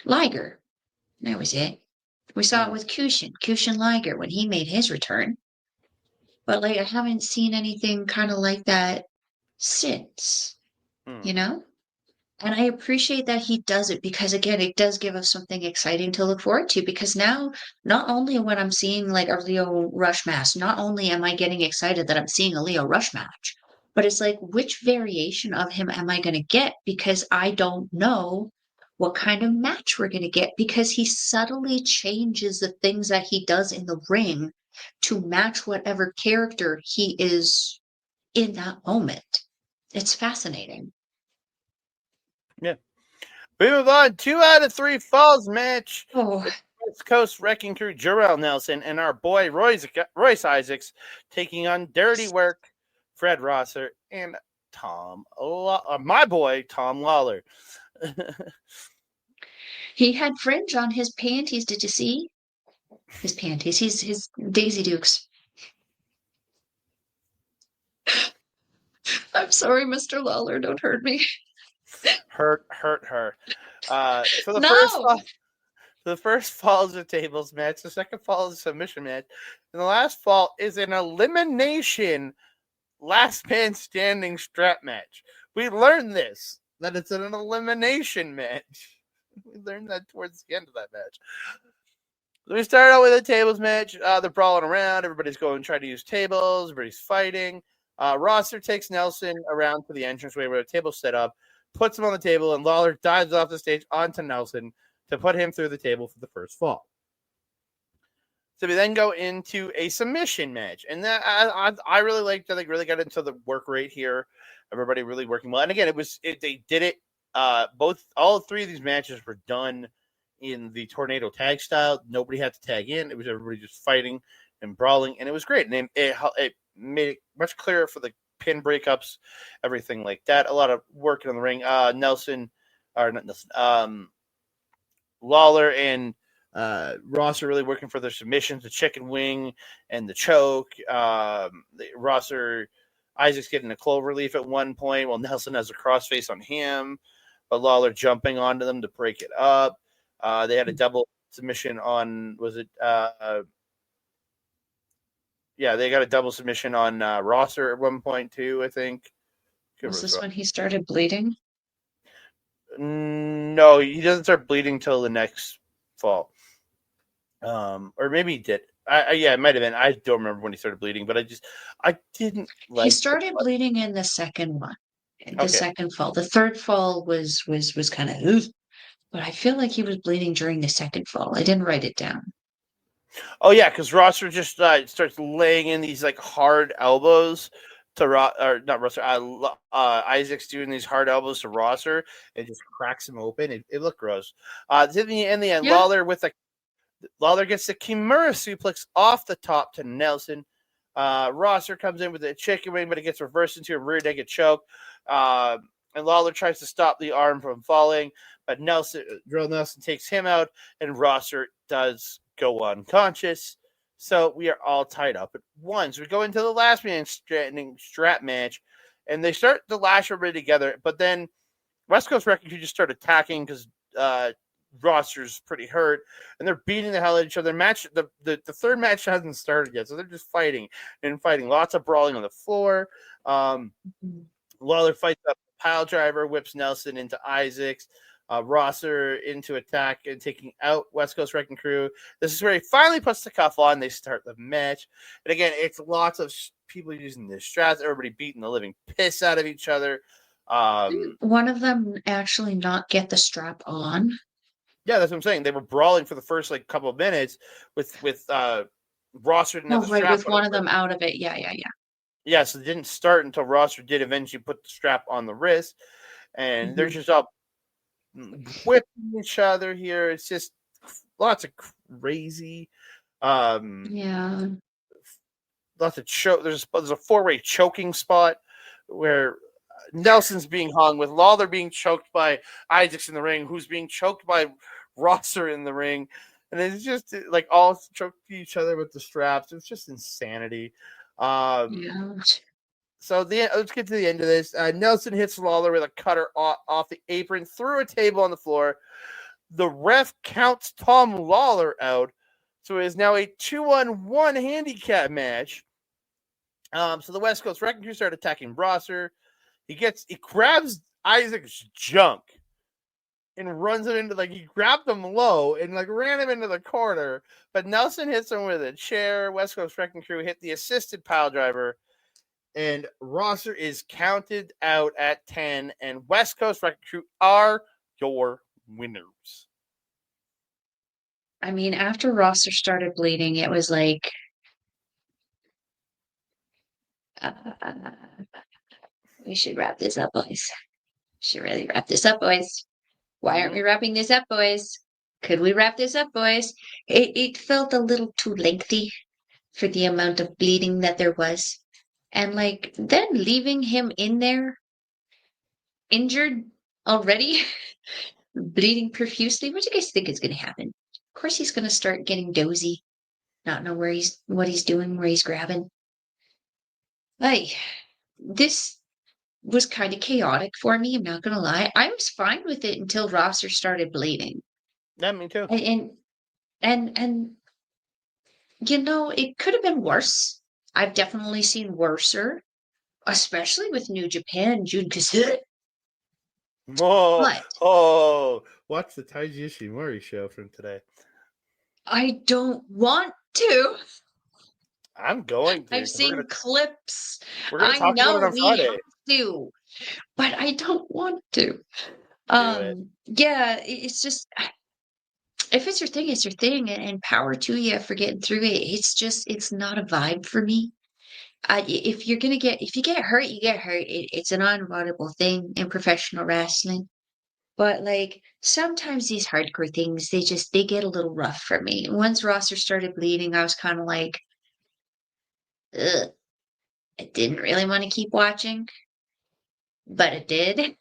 Liger. That was it. We saw it with Kushin Liger when he made his return. But like I haven't seen anything kind of like that since. You know? And I appreciate that he does it because, again, it does give us something exciting to look forward to. Because now, not only when I'm seeing like a Leo Rush match, not only am I getting excited that I'm seeing a Leo Rush match, but it's like, which variation of him am I going to get? Because I don't know what kind of match we're going to get because he subtly changes the things that he does in the ring to match whatever character he is in that moment. It's fascinating. Yeah. We move on. 2 out of 3 falls match. Oh. West Coast Wrecking Crew, Jarrell Nelson, and our boy Royce Isaacs taking on Dirty Work, Fred Rosser, and my boy, Tom Lawler. He had fringe on his panties. Did you see? His panties. His Daisy Dukes. I'm sorry, Mr. Lawler. Don't hurt me. Hurt her. For the No! first fall is a tables match. The second fall is a submission match. And the last fall is an elimination last man standing strap match. We learned this, that it's an elimination match. We learned that towards the end of that match. We start out with a tables match. They're brawling around. Everybody's going trying to use tables. Everybody's fighting. Rosser takes Nelson around to the entranceway where the table's set up, puts him on the table, and Lawler dives off the stage onto Nelson to put him through the table for the first fall. So we then go into a submission match, and that I really liked that they really got into the work rate here. Everybody really working well, and again, they did it. All three of these matches were done in the tornado tag style. Nobody had to tag in. It was everybody just fighting and brawling, and it was great. And it made it much clearer for the pin breakups, everything like that. A lot of working on the ring. Lawler and Ross are really working for their submissions, the chicken wing and the choke. Isaac's getting a clover leaf at one point while Nelson has a crossface on him, but Lawler jumping onto them to break it up. They had a double submission on, they got a double submission on Rosser at one point too, I think. Was this when he started bleeding? No, he doesn't start bleeding till the next fall. Or maybe he did. It might have been. I don't remember when he started bleeding, but I didn't like. He started bleeding in the second one, second fall. The third fall was kind of, but I feel like he was bleeding during the second fall. I didn't write it down. Oh yeah, because Rosser just starts laying in these like hard elbows to Isaac's doing these hard elbows to Rosser and just cracks him open. It looked gross. In the end, yeah. Lawler gets the Kimura suplex off the top to Nelson. Rosser comes in with a chicken wing, but it gets reversed into a rear naked choke. And Lawler tries to stop the arm from falling, but Drill Nelson takes him out, and Rosser does go unconscious. So we are all tied up at once. We go into the last man standing strap match, and they start to lash everybody together. But then West Coast Wrecking Crew just start attacking because Rosser's pretty hurt, and they're beating the hell out of each other. The third match hasn't started yet, so they're just fighting. Lots of brawling on the floor. Lawler fights up a pile driver, whips Nelson into Isaacs. Rosser into attack and taking out West Coast Wrecking Crew. This is where he finally puts the cuff on. They start the match. And again, it's lots of people using the straps, everybody beating the living piss out of each other. One of them actually not get the strap on. Yeah, that's what I'm saying. They were brawling for the first couple of minutes with Rosser didn't have the strap with one of them out of it. Yeah, so it didn't start until Rosser did eventually put the strap on the wrist. And they're just up whipping each other here. It's just lots of crazy. Lots of choke. There's a four-way choking spot where Nelson's being hung with Lawler being choked by Isaacs in the ring, who's being choked by Rosser in the ring, and it's just all choked each other with the straps. It's just insanity. So let's get to the end of this. Nelson hits Lawler with a cutter off the apron through a table on the floor. The ref counts Tom Lawler out. So it is now a 2-on-1 handicap match. So the West Coast Wrecking Crew start attacking Rosser. He grabs Isaac's junk and runs him into he grabbed him low and ran him into the corner. But Nelson hits him with a chair. West Coast Wrecking Crew hit the assisted pile driver. And Rosser is counted out at 10, and West Coast Wrecking Crew are your winners. I mean, after Rosser started bleeding, it was we should wrap this up, boys. Should really wrap this up, boys. Why aren't we wrapping this up, boys? Could we wrap this up, boys? It felt a little too lengthy for the amount of bleeding that there was. And like then leaving him in there injured already, bleeding profusely. What do you guys think is gonna happen? Of course he's gonna start getting dozy, not know what he's doing, where he's grabbing. Like this was kind of chaotic for me, I'm not gonna lie. I was fine with it until Rosser started bleeding. Yeah, me too. And it could have been worse. I've definitely seen worser, especially with New Japan, Jun Kazut. Watch the Taiji Ishimori show from today. I don't want to. I'm going to. I've seen clips. We're going to talk about it on Friday. Have to, but I don't want to. Do it. Yeah, it's just if it's your thing, it's your thing, and power to you for getting through it. It's not a vibe for me. If you get hurt, you get hurt. It's an unavoidable thing in professional wrestling. But like sometimes these hardcore things, they get a little rough for me. Once Rosser started bleeding, I was kind of like, ugh. I didn't really want to keep watching, but it did.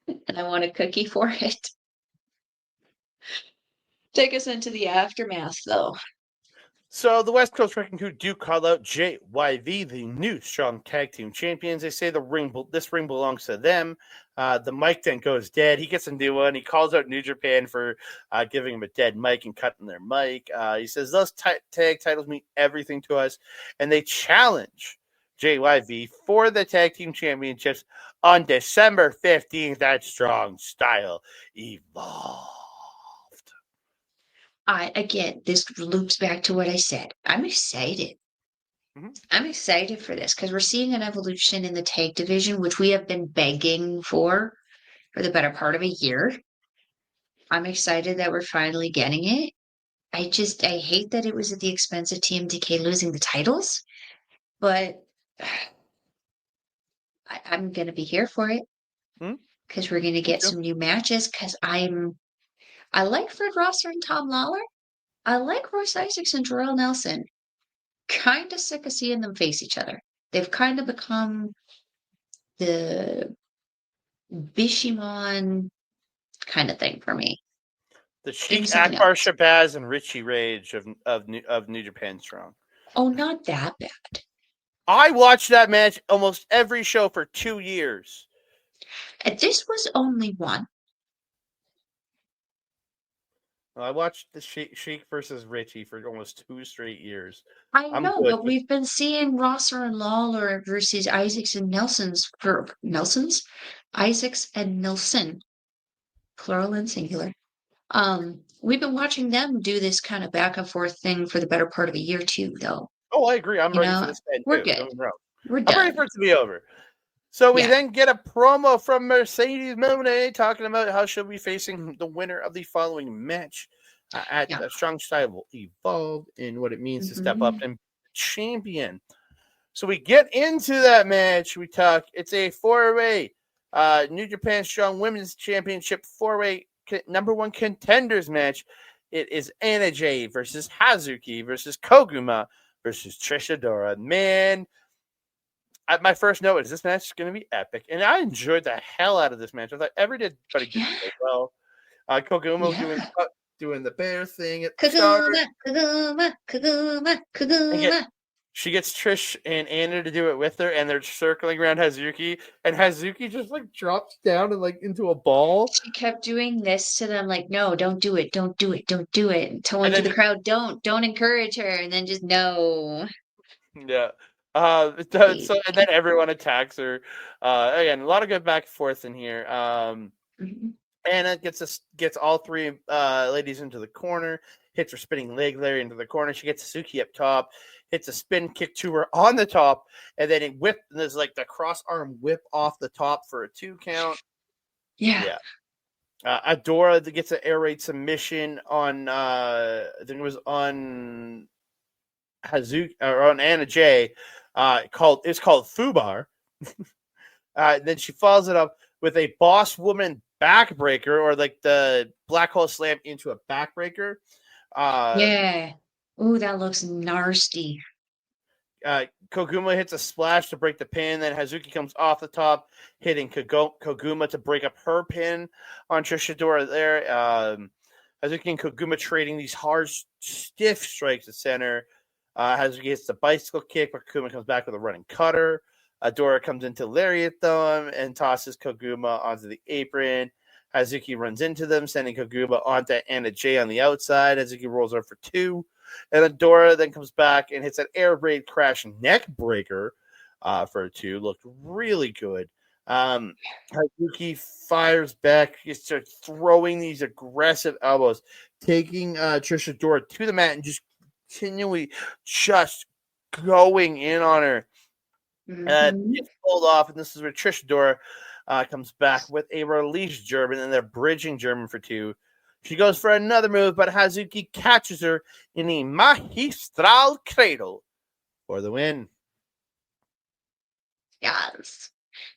And I want a cookie for it. Take us into the aftermath, though. So the West Coast Wrecking Crew do call out JYV, the new strong tag team champions. They say this ring belongs to them. The mic then goes dead. He gets a new one. He calls out New Japan for giving him a dead mic and cutting their mic. He says those tag titles mean everything to us, and they challenge JYV for the tag team championships on December 15th at Strong Style Evolve. Again, this loops back to what I said. I'm excited. Mm-hmm. I'm excited for this because we're seeing an evolution in the tag division, which we have been begging for the better part of a year. I'm excited that we're finally getting it. I hate that it was at the expense of TMDK losing the titles, but I'm going to be here for it because we're going to get some new matches because I like Fred Rosser and Tom Lawler. I like Royce Isaacs and Jarrell Nelson. Kind of sick of seeing them face each other. They've kind of become the Bishamon kind of thing for me. The Sheik Akbar Shabazz and Richie Rage of New Japan Strong. Oh, not that bad. I watched that match almost every show for 2 years. And this was only one. I watched the Sheik versus Richie for almost 2 straight years. I know, but we've been seeing Rosser and Lawler versus Isaacs and Isaacs and Nelson, plural and singular. We've been watching them do this kind of back and forth thing for the better part of a year too, though. Oh, I agree. I'm ready for this band We're too. good. We're done. I'm ready for it to be over. So we then get a promo from Mercedes Monet talking about how she'll be facing the winner of the following match at Strong Style Evolve and what it means to step up and be champion. So we get into that match. We talk. It's a 4-way New Japan Strong Women's Championship 4-way #1 contenders match. It is Anna Jay versus Hazuki versus Koguma versus Trish Adora. Man, my first note is this match is going to be epic, and I enjoyed the hell out of this match. I thought everybody did well. Koguma doing the bear thing at the start. Koguma. She gets Trish and Anna to do it with her, and they're circling around Hazuki, and Hazuki just drops down and into a ball. She kept doing this to them, no, don't do it, don't do it, don't do it. Telling to the crowd, don't encourage her, and then just no. Yeah. And then everyone attacks her. Again, a lot of good back and forth in here. Anna gets all three ladies into the corner, hits her spinning leg Larry into the corner. She gets Suzuki up top, hits a spin kick to her on the top, and then there's the cross arm whip off the top for a 2 count. Yeah. Adora gets an air raid submission on I think it was on Hazuki or on Anna Jay. It's called Fubar. Then she follows it up with a boss woman backbreaker or like the black hole slam into a backbreaker. Yeah. Ooh, that looks nasty. Koguma hits a splash to break the pin. Then Hazuki comes off the top, hitting Koguma to break up her pin on Trish Adora there. Hazuki and Koguma trading these hard, stiff strikes at center. Hazuki hits the bicycle kick, but Koguma comes back with a running cutter. Adora comes into lariat them and tosses Koguma onto the apron. Hazuki runs into them, sending Koguma onto Anna Jay on the outside. Hazuki rolls over for 2. And Adora then comes back and hits an air raid crash neck breaker for a 2. Looked really good. Hazuki fires back. He starts throwing these aggressive elbows, taking Trish Adora to the mat and just continually just going in on her. It's pulled off, and this is where Trish Adora comes back with a release German, and they're bridging German for 2. She goes for another move, but Hazuki catches her in a magistral cradle for the win. Yes.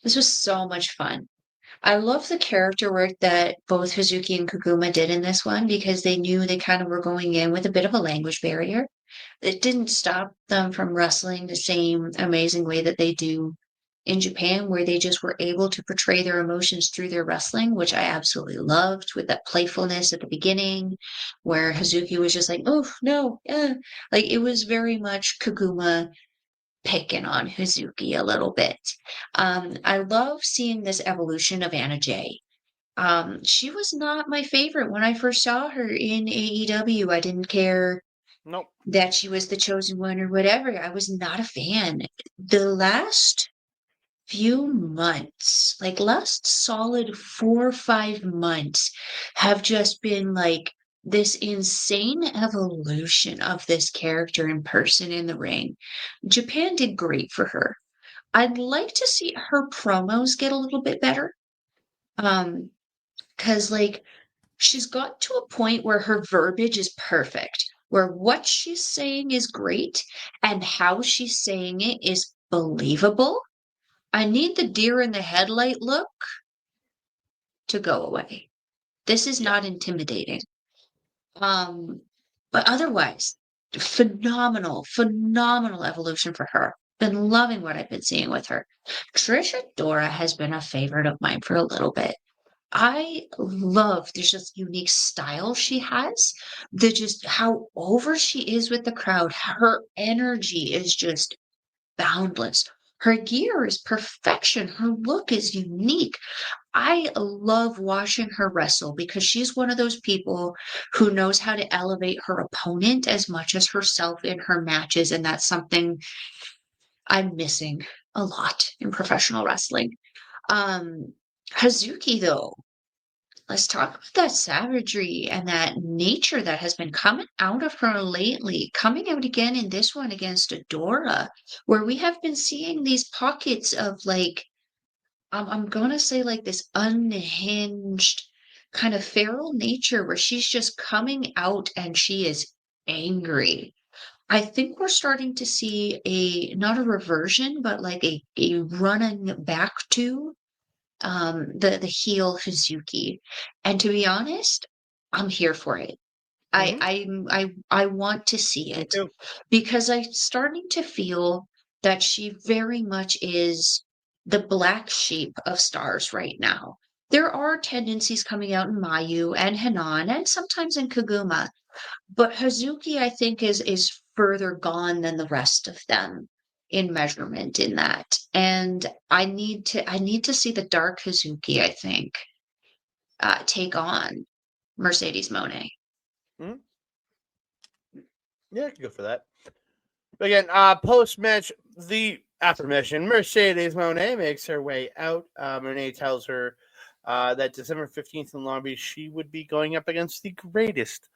This was so much fun. I love the character work that both Hazuki and Koguma did in this one because they knew they kind of were going in with a bit of a language barrier. It didn't stop them from wrestling the same amazing way that they do in Japan, where they just were able to portray their emotions through their wrestling, which I absolutely loved with that playfulness at the beginning, where Hazuki was just like, oh, no, like it was very much Koguma picking on Hazuki a little bit. I love seeing this evolution of Anna Jay. She was not my favorite when I first saw her in AEW. I didn't care that she was the chosen one or whatever. I was not a fan. The last few months, like last solid 4 or 5 months, have just been like this insane evolution of this character in person in the ring. Japan did great for her. I'd like to see her promos get a little bit better. Because like she's got to a point where her verbiage is perfect, where what she's saying is great and how she's saying it is believable. I need the deer in the headlight look to go away. This is not intimidating. But otherwise, phenomenal evolution for her. Been loving what I've been seeing with her. Trish Adora has been a favorite of mine for a little bit. I love there's just unique style she has. The just how over she is with the crowd. Her energy is just boundless. Her gear is perfection. Her look is unique. I love watching her wrestle because she's one of those people who knows how to elevate her opponent as much as herself in her matches. And that's something I'm missing a lot in professional wrestling. Hazuki, though, let's talk about that savagery and that nature that has been coming out of her lately, coming out again in this one against Adora, where we have been seeing these pockets of like, I'm gonna say like this unhinged kind of feral nature where she's just coming out and she is angry. I think we're starting to see not a reversion, but like a running back to the heel Hazuki. And to be honest, I'm here for it. I want to see it because I'm starting to feel that she very much is the black sheep of stars right now. There are tendencies coming out in Mayu and Hanan and sometimes in Koguma, but Hazuki I think is further gone than the rest of them in measurement in that. And I need to see the dark Hazuki, I think, take on Mercedes Moné. Mm-hmm. Yeah, I can go for that. But again, post-match, the affirmation, Mercedes Moné makes her way out. Moné tells her that December 15th in Long Beach, she would be going up against the greatest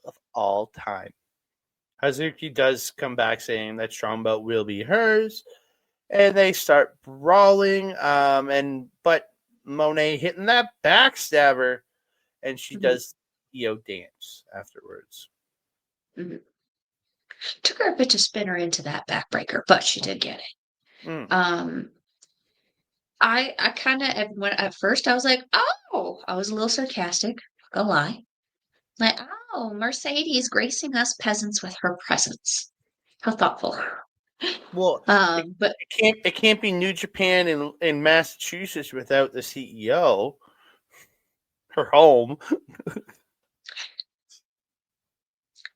of all time. Hazuki does come back saying that Strongbow will be hers, and they start brawling. But Moné hitting that backstabber, and she does the dance afterwards. Mm-hmm. Took her a bit to spin her into that backbreaker, but she did get it. I kind of at first I was like, oh, I was a little sarcastic. Not gonna lie. Like, oh, Mercedes gracing us peasants with her presence. How thoughtful. Well, But it can't be New Japan in Massachusetts without the CEO. Her home.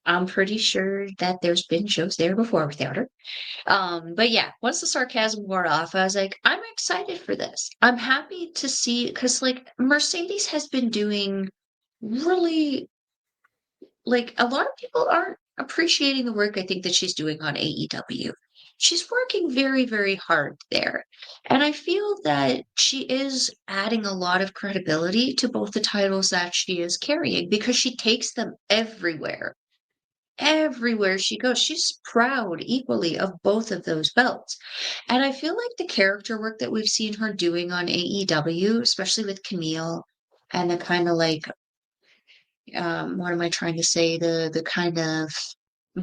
I'm pretty sure that there's been shows there before without her. But yeah, once the sarcasm wore off, I was like, I'm excited for this. I'm happy to see because like Mercedes has been doing really like a lot of people aren't appreciating the work I think that she's doing on AEW. She's working very, very hard there. And I feel that she is adding a lot of credibility to both the titles that she is carrying because she takes them everywhere. Everywhere she goes, she's proud equally of both of those belts. And I feel like the character work that we've seen her doing on AEW, especially with Camille and the kind of like what am I trying to say? The kind of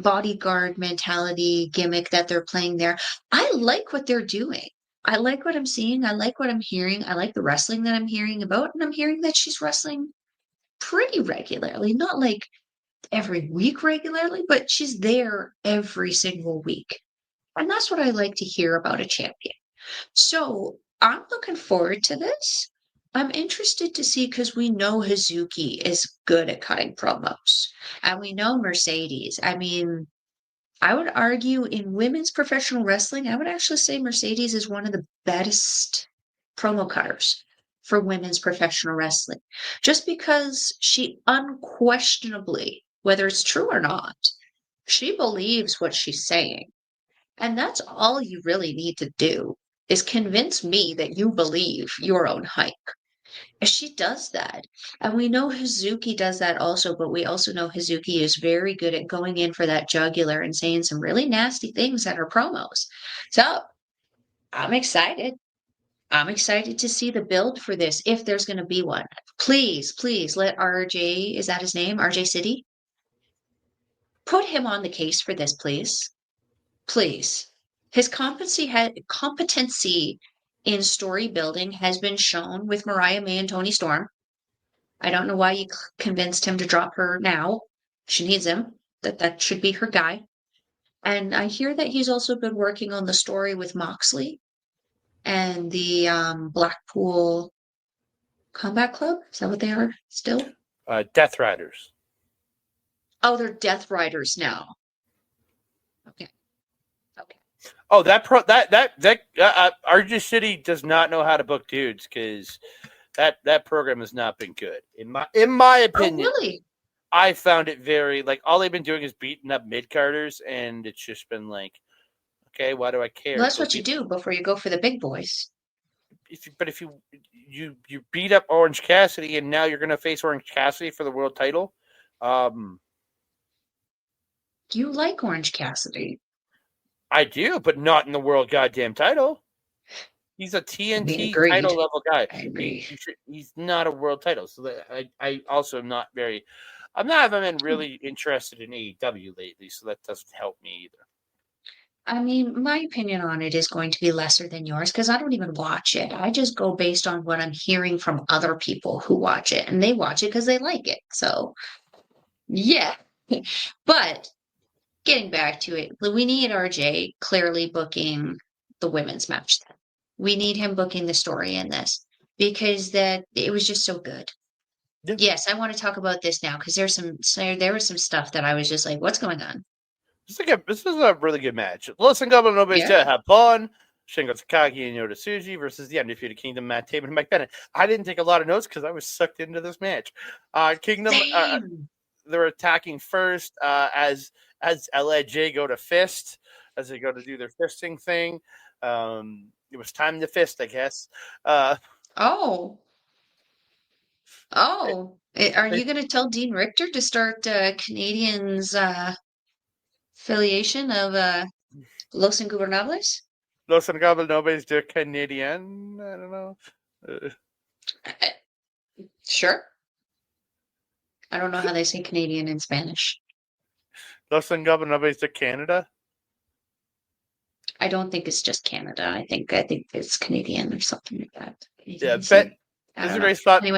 bodyguard mentality gimmick that they're playing there. I like what they're doing. I like what I'm seeing. I like what I'm hearing. I like the wrestling that I'm hearing about, and I'm hearing that she's wrestling pretty regularly, not like every week regularly, but she's there every single week. And that's what I like to hear about a champion. So I'm looking forward to this. I'm interested to see because we know Hazuki is good at cutting promos, and we know Mercedes. I mean, I would argue in women's professional wrestling, I would actually say Mercedes is one of the best promo cutters for women's professional wrestling, just because she unquestionably, whether it's true or not, she believes what she's saying. And that's all you really need to do is convince me that you believe your own hype. And she does that. And we know Hazuki does that also, but we also know Hazuki is very good at going in for that jugular and saying some really nasty things at her promos. So I'm excited. I'm excited to see the build for this if there's going to be one. Please, please let RJ, is that his name? RJ City? Put him on the case for this, please. Please. His competency in story building has been shown with Mariah May and Tony Storm. I don't know why you convinced him to drop her now. She needs him. That should be her guy. And I hear that he's also been working on the story with Moxley and the Blackpool Combat Club. Is that what they are still? Death Riders. Oh, they're Death Riders now. Okay. Okay. Oh, RJ City does not know how to book dudes because that program has not been good in my opinion. Oh, really? I found it very like all they've been doing is beating up mid carders, and it's just been like, okay, why do I care? Well, that's what you do before you go for the big boys. If you beat up Orange Cassidy, and now you're going to face Orange Cassidy for the world title. You like Orange Cassidy. I do, but not in the world goddamn title. He's a TNT title level guy. I agree. He's not a world title. So I also am not very. I haven't been really interested in AEW lately, so that doesn't help me either. I mean, my opinion on it is going to be lesser than yours because I don't even watch it. I just go based on what I'm hearing from other people who watch it, and they watch it because they like it. So, yeah. But getting back to it, we need RJ clearly booking the women's match then. We need him booking the story in this because that it was just so good. Yeah. Yes, I want to talk about this now because there was some stuff that I was just like, what's going on? This is a really good match. Listen, Goblin, nobody's to have fun. Shingo Takagi and Yoda Tsuji versus the Undefeated Kingdom, Matt Taven and Mike Bennett. I didn't take a lot of notes because I was sucked into this match. Kingdom, they're attacking first as LAJ go to fist, as they go to do their fisting thing. It was time to fist, I guess. Oh, are you going to tell Dean Richter to start Canadians' affiliation of Los Ingobernables? Los Ingobernables de Canadian. I don't know. Sure. I don't know how they say Canadian in Spanish. Los Ingobernables de Canada. I don't think it's just Canada. I think it's Canadian or something like that. Yeah, Canadian scene. I this is don't a know. great spot. Anyway,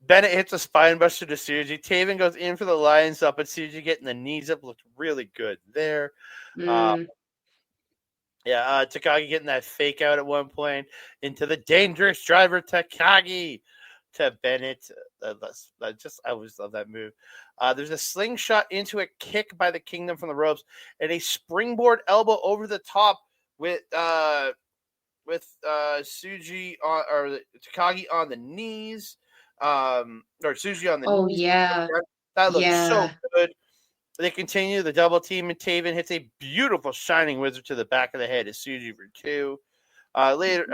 Bennett hits a spine buster to Suji. Taven goes in for the Lions up, but Suji getting the knees up looked really good there. Takagi getting that fake out at one point into the dangerous driver Takagi to Bennett. I always love that move. There's a slingshot into a kick by the Kingdom from the ropes and a springboard elbow over the top with Suji on or Takagi on the knees, or Suji on the oh knees. yeah, That looks so yeah. good. They continue the double team, and Taven hits a beautiful Shining Wizard to the back of the head as Suji for 2. Later,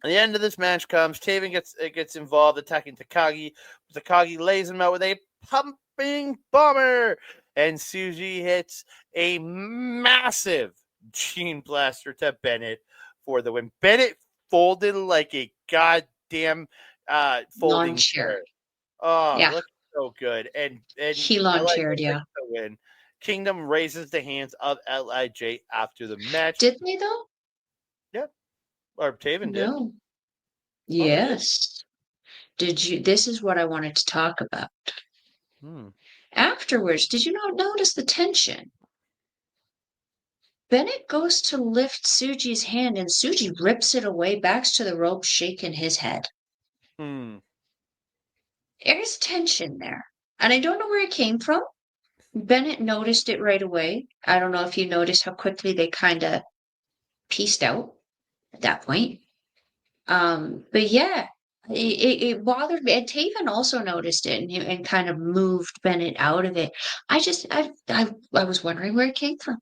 the end of this match comes. Taven gets involved, attacking Takagi. Takagi lays him out with a pumping bomber, and Suji hits a massive Gene Blaster to Bennett for the win. Bennett folded like a goddamn folding Lawn chair. chair. Oh, Yeah, look so good. And he I lawn like chaired. it. Yeah. The win. Kingdom raises the hands of LIJ after the match. Did they though? Yeah. Or Taven did. No. Oh, they did? Yes. Did you? This is what I wanted to talk about. Hmm. Afterwards, did you not notice the tension? Bennett goes to lift Suji's hand, and Suji rips it away, backs to the rope, shaking his head. There's tension there. And I don't know where it came from. Bennett noticed it right away. I don't know if you noticed how quickly they kind of pieced out at that point. But yeah, it bothered me. And Taven also noticed it and kind of moved Bennett out of it. I was wondering where it came from.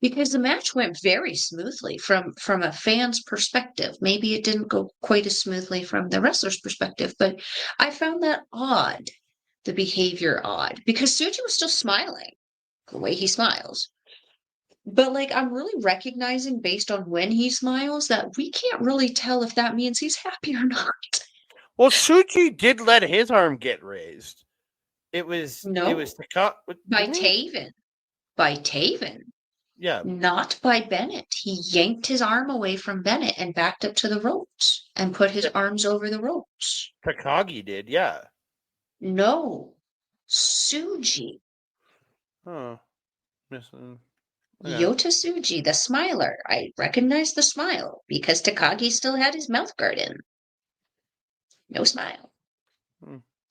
Because the match went very smoothly from a fan's perspective. Maybe it didn't go quite as smoothly from the wrestler's perspective, but I found that odd, the behavior odd, because Suji was still smiling the way he smiles. But like I'm really recognizing based on when he smiles that we can't really tell if that means he's happy or not. Well, Suji did let his arm get raised. It was By Taven. By Taven. Yeah. Not by Bennett. He yanked his arm away from Bennett and backed up to the ropes and put his arms over the ropes. Takagi did, yeah. No. Suji. Oh. Yota Suji, the smiler. I recognized the smile because Takagi still had his mouth guard in. No smile.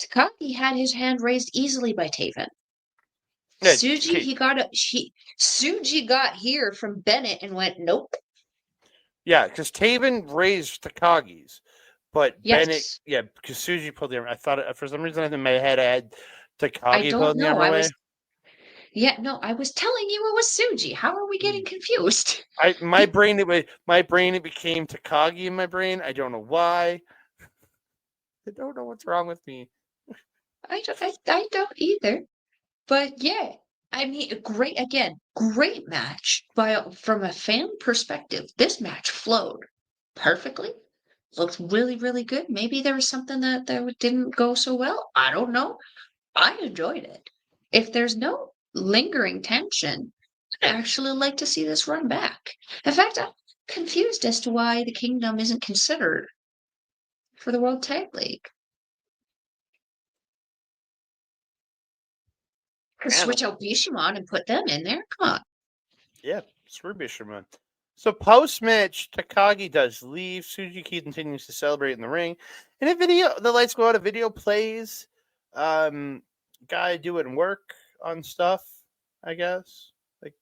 Takagi had his hand raised easily by Taven. Suji, Suji got here from Bennett and went, nope. Yeah, because Taven raised Takagi's, but Yes. Bennett, because Suji pulled the arm. I thought for some reason in my head I had Takagi pulling the arm away. I was telling you it was Suji. How are we getting confused? My brain it became Takagi in my brain. I don't know why. I don't know what's wrong with me. I don't either. But yeah, I mean, great match. From a fan perspective, this match flowed perfectly. Looked really, really good. Maybe there was something that didn't go so well. I don't know. I enjoyed it. If there's no lingering tension, I'd actually like to see this run back. In fact, I'm confused as to why the Kingdom isn't considered for the World Tag League. Switch out Bishamon and put them in there. Come on. Yeah, screw Bishamon. So post-match, Takagi does leave. Suji continues to celebrate in the ring. In a video, the lights go out. A video plays. Guy doing work on stuff, I guess. Like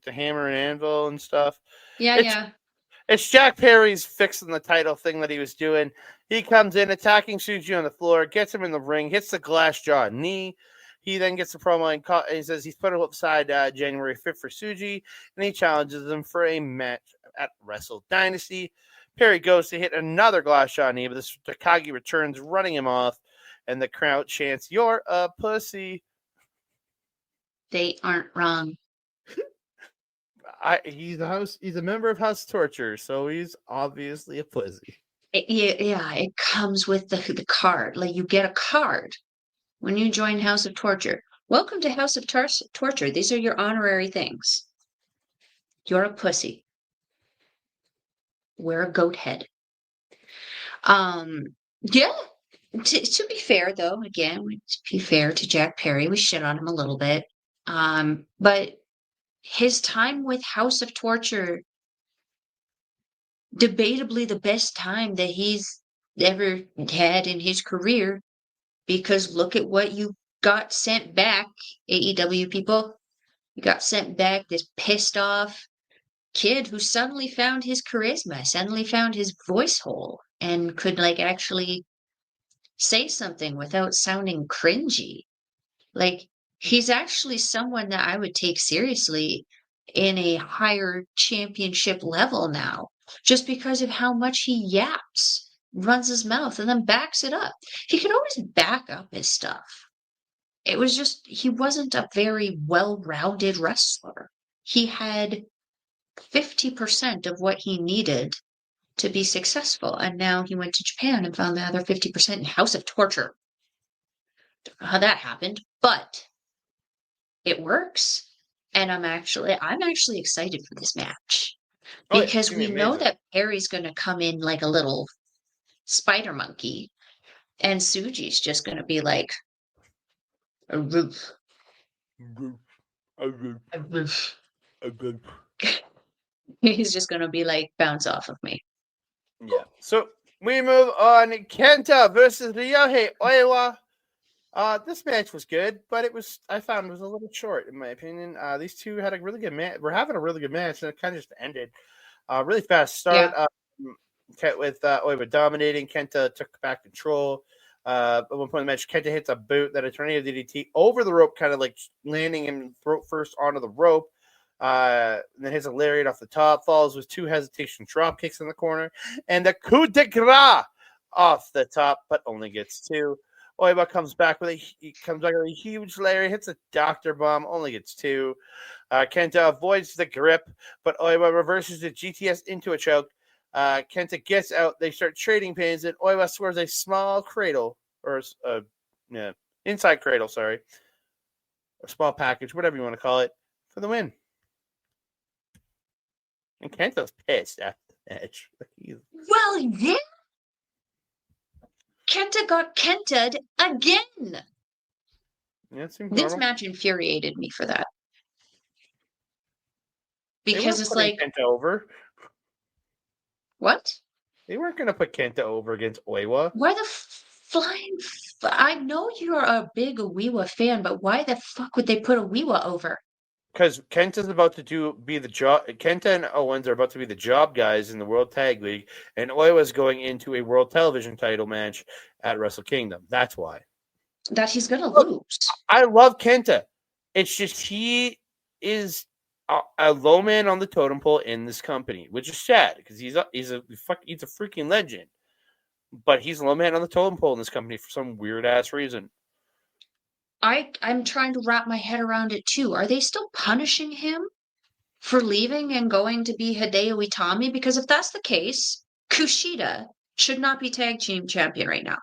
the hammer and anvil and stuff. Yeah. It's Jack Perry's fixing the title thing that he was doing. He comes in, attacking Suji on the floor, gets him in the ring, hits the glass jaw knee. He then gets the promo and he says he's put it upside January 5th for Suji, and he challenges him for a match at Wrestle Dynasty. Perry goes to hit another glass jaw knee, but this Takagi returns, running him off, and the crowd chants, "You're a pussy." They aren't wrong. He's a member of House Torture, so he's obviously a pussy. It comes with the card. Like you get a card when you join House of Torture. Welcome to House of Torture. These are your honorary things. You're a pussy. Wear a goat head. Yeah. To be fair, though, again, to be fair to Jack Perry, we shit on him a little bit. But his time with House of Torture, debatably the best time that he's ever had in his career, because look at what you got sent back, AEW people. You got sent back this pissed off kid who suddenly found his charisma, suddenly found his voice hole, and could like actually say something without sounding cringy. Like, he's actually someone that I would take seriously in a higher championship level now, just because of how much he yaps, runs his mouth, and then backs it up. He could always back up his stuff. It was just, he wasn't a very well-rounded wrestler. He had 50% of what he needed to be successful, and now he went to Japan and found the other 50% in House of Torture. Don't know how that happened, but it works. And I'm actually excited for this match because we know that Perry's going to come in like a little spider monkey, and Suji's just going to be like a roof. He's just going to be like, bounce off of me. Yeah. So we move on. Kenta versus Ryohei Oiwa. This match was good, but I found it was a little short in my opinion. These two had a really good match. We're having a really good match, and it kind of just ended. Really fast start. Yeah. With Oiwa dominating, Kenta took back control. At one point in the match, Kenta hits a boot, then a tornado DDT over the rope, kind of like landing him throat first onto the rope. And then hits a lariat off the top, follows with two hesitation drop kicks in the corner, and the coup de grace off the top, but only gets two. Oiwa comes back with a huge lariat, hits a doctor bomb, only gets two. Kenta avoids the grip, but Oiwa reverses the GTS into a choke. Kenta gets out. They start trading pins, and Oiwa scores a small cradle, or inside cradle, sorry, a small package, whatever you want to call it, for the win. And Kenta's pissed after the match. Well, yeah. Kenta got Kenta'd again. Yeah, this match infuriated me for that. Because it's like Kenta over. What? They weren't going to put Kenta over against Oiwa. Why the flying? I know you're a big Oiwa fan, but why the fuck would they put Oiwa over? Because Kenta's about to be the job. Kenta and Owens are about to be the job guys in the World Tag League, and Oiwa's going into a World Television title match at Wrestle Kingdom. That's why. That he's gonna lose. I love Kenta. It's just he is a low man on the totem pole in this company, which is sad because he's a freaking legend. But he's a low man on the totem pole in this company for some weird ass reason. I'm trying to wrap my head around it too. Are they still punishing him for leaving and going to be Hideo Itami? Because if that's the case, Kushida should not be tag team champion right now.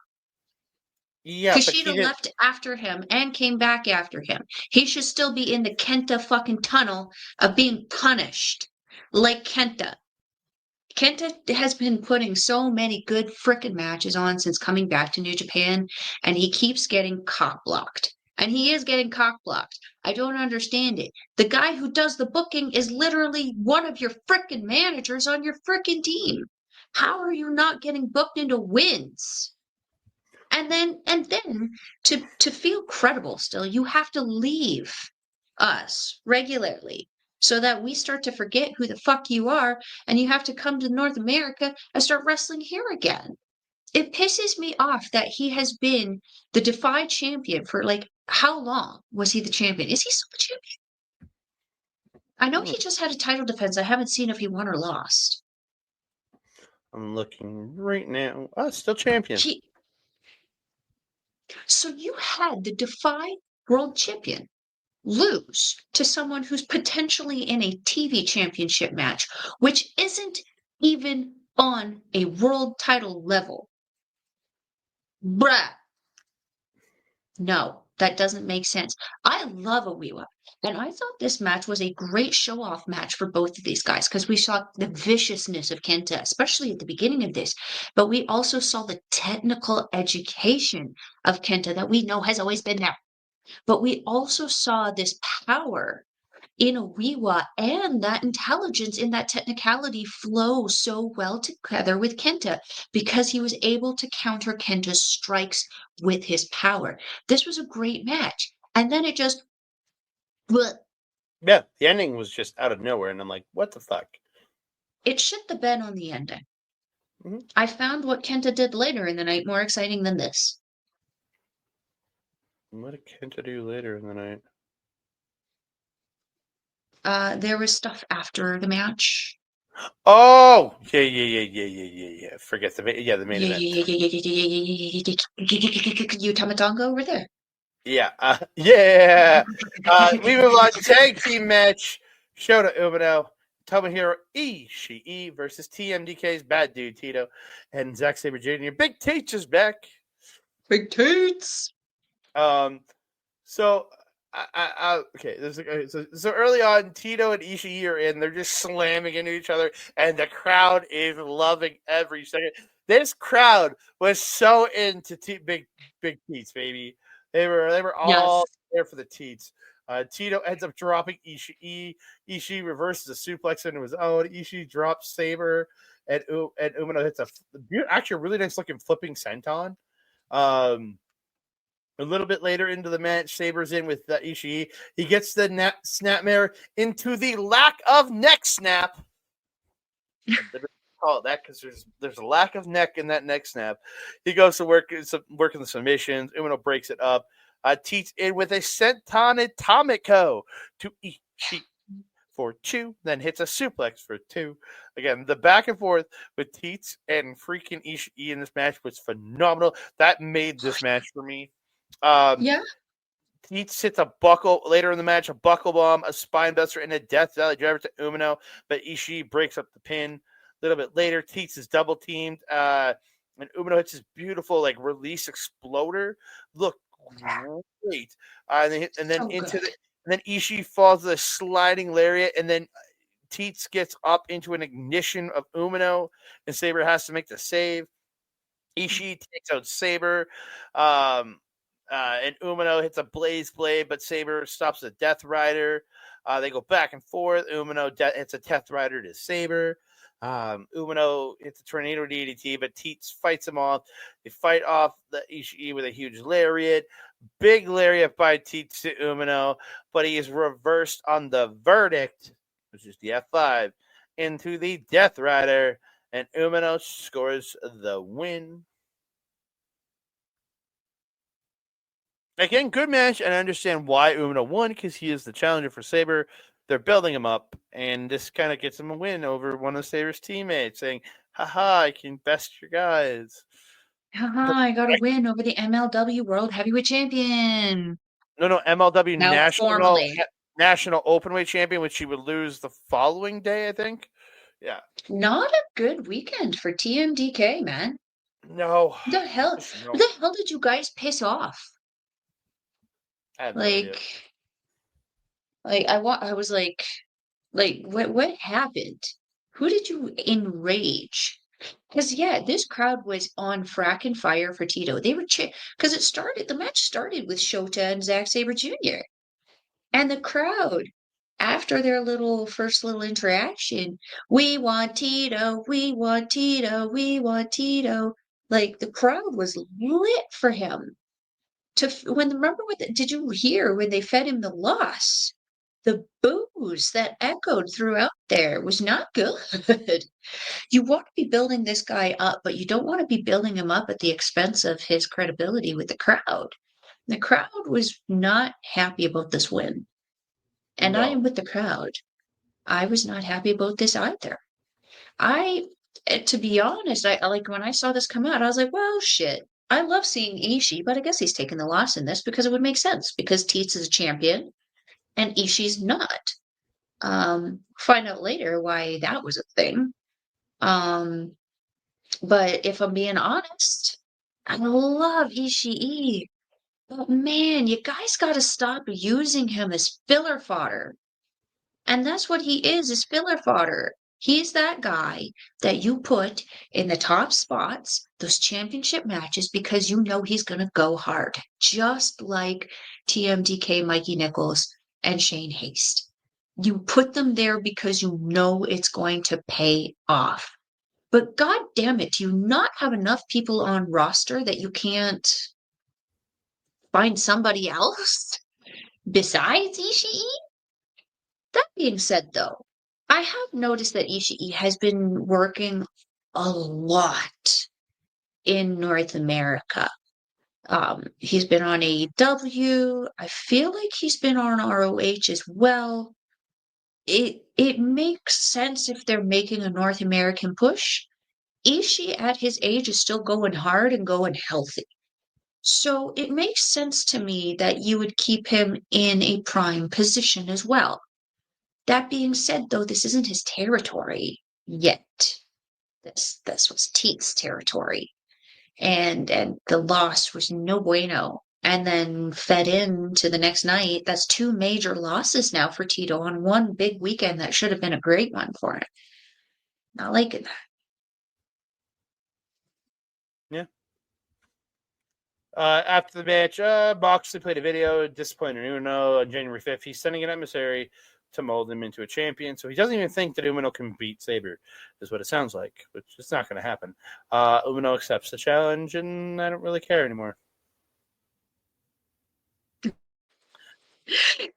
Yeah, Kushida left after him and came back after him. He should still be in the Kenta fucking tunnel of being punished like Kenta. Kenta has been putting so many good frickin' matches on since coming back to New Japan, and he keeps getting cock-blocked. And he is getting cock-blocked. I don't understand it. The guy who does the booking is literally one of your frickin' managers on your frickin' team. How are you not getting booked into wins? And then to feel credible still, you have to leave us regularly so that we start to forget who the fuck you are, and you have to come to North America and start wrestling here again. It pisses me off that he has been the Defy champion for like, how long was he the champion? Is he still the champion? I know he just had a title defense. I haven't seen if he won or lost. I'm looking right now. Still champion. So you had the Defy world champion lose to someone who's potentially in a TV championship match, which isn't even on a world title level. Bruh. No, That doesn't make sense. I love Oiwa, and I thought this match was a great show-off match for both of these guys because we saw the viciousness of Kenta, especially at the beginning of this, but we also saw the technical education of Kenta that we know has always been there. But we also saw this power in Oiwa and that intelligence in that technicality flow so well together with Kenta because he was able to counter Kenta's strikes with his power. This was a great match. And then it just yeah, the ending was just out of nowhere, and I'm like, what the fuck? It shit the bed on the ending. I found what Kenta did later in the night more exciting than this. What did Kenta do later in the night? There was stuff after the match. Oh, yeah. Forget the main event. You Tamatonga over there. Yeah, we move on. Tag team match: Shota Umino, Tomohiro Ishii versus TMDK's Bad Dude Tito and Zack Sabre Jr. Big Teach is back. Big Teats. So okay. So early on, Tito and Ishii are in. They're just slamming into each other, and the crowd is loving every second. This crowd was so into Big Teats, baby. They were all there for the Teats. Tito ends up dropping Ishii. Ishii reverses a suplex into his own. Ishii drops Sabre, and Umino hits actually a really nice looking flipping senton. A little bit later into the match, Sabre's in with Ishii. He gets the snapmare into the lack of neck snap. I call it that because there's a lack of neck in that neck snap. He goes to working the submissions. Umino breaks it up. Teats in with a senton Tomiko to Ishii for 2, then hits a suplex for 2. Again, the back and forth with Teats and freaking Ishii in this match was phenomenal. That made this match for me. Teats hits a buckle later in the match, a buckle bomb, a spine buster, and a Death Valley driver to Umino, but Ishii breaks up the pin. A little bit later, Teats is double teamed, and Umino hits his beautiful release exploder. Look great, and then Ishii falls to the sliding lariat, and then Teats gets up into an ignition of Umino, and Sabre has to make the save. Ishii takes out Sabre. And Umino hits a Blaze Blade, but Sabre stops the Death Rider. They go back and forth. Umino hits a Death Rider to Sabre. Umino hits a Tornado DDT, but Teats fights him off. They fight off the Ishii with a huge lariat. Big lariat by Teats to Umino, but he is reversed on the verdict, which is the F5, into the Death Rider, and Umino scores the win. Again, good match, and I understand why Umino won, because he is the challenger for Sabre. They're building him up, and this kind of gets him a win over one of Sabre's teammates, saying, haha, I can best your guys. Haha, I got a win over the MLW World Heavyweight Champion. No, MLW now National Openweight Champion, which he would lose the following day, I think. Yeah. Not a good weekend for TMDK, man. No. Who the hell did you guys piss off? I have no idea. I was like, what happened? Who did you enrage? Because this crowd was on frackin' fire for Tito. They were because the match started with Shota and Zack Sabre Jr. And the crowd, after their first little interaction, we want Tito, we want Tito, we want Tito. The crowd was lit for him. Did you hear when they fed him the loss? The boos that echoed throughout there was not good. You want to be building this guy up, but you don't want to be building him up at the expense of his credibility with the crowd. The crowd was not happy about this win. And I am with the crowd. I was not happy about this either. To be honest, when I saw this come out, I was like, well, shit. I love seeing Ishii, but I guess he's taking the loss in this because it would make sense because Teats is a champion and Ishii's not. Find out later why that was a thing. But if I'm being honest, I love Ishii. But man, you guys got to stop using him as filler fodder. And that's what he is filler fodder. He's that guy that you put in the top spots, those championship matches, because you know he's going to go hard, just like TMDK, Mikey Nichols, and Shane Haste. You put them there because you know it's going to pay off. But god damn it, do you not have enough people on roster that you can't find somebody else besides Ishii? That being said, though, I have noticed that Ishii has been working a lot in North America. He's been on AEW. I feel like he's been on ROH as well. It makes sense if they're making a North American push. Ishii at his age is still going hard and going healthy. So it makes sense to me that you would keep him in a prime position as well. That being said, though, this isn't his territory yet. This was Teeth's territory. And the loss was no bueno. And then fed into the next night. That's 2 major losses now for Tito on one big weekend that should have been a great one for him. Not liking that. Yeah. After the match, Moxley played a video disappointing Uno on January 5th. He's sending an emissary to mold him into a champion. So he doesn't even think that Umino can beat Sabre, is what it sounds like, which is not going to happen. Umino accepts the challenge, and I don't really care anymore.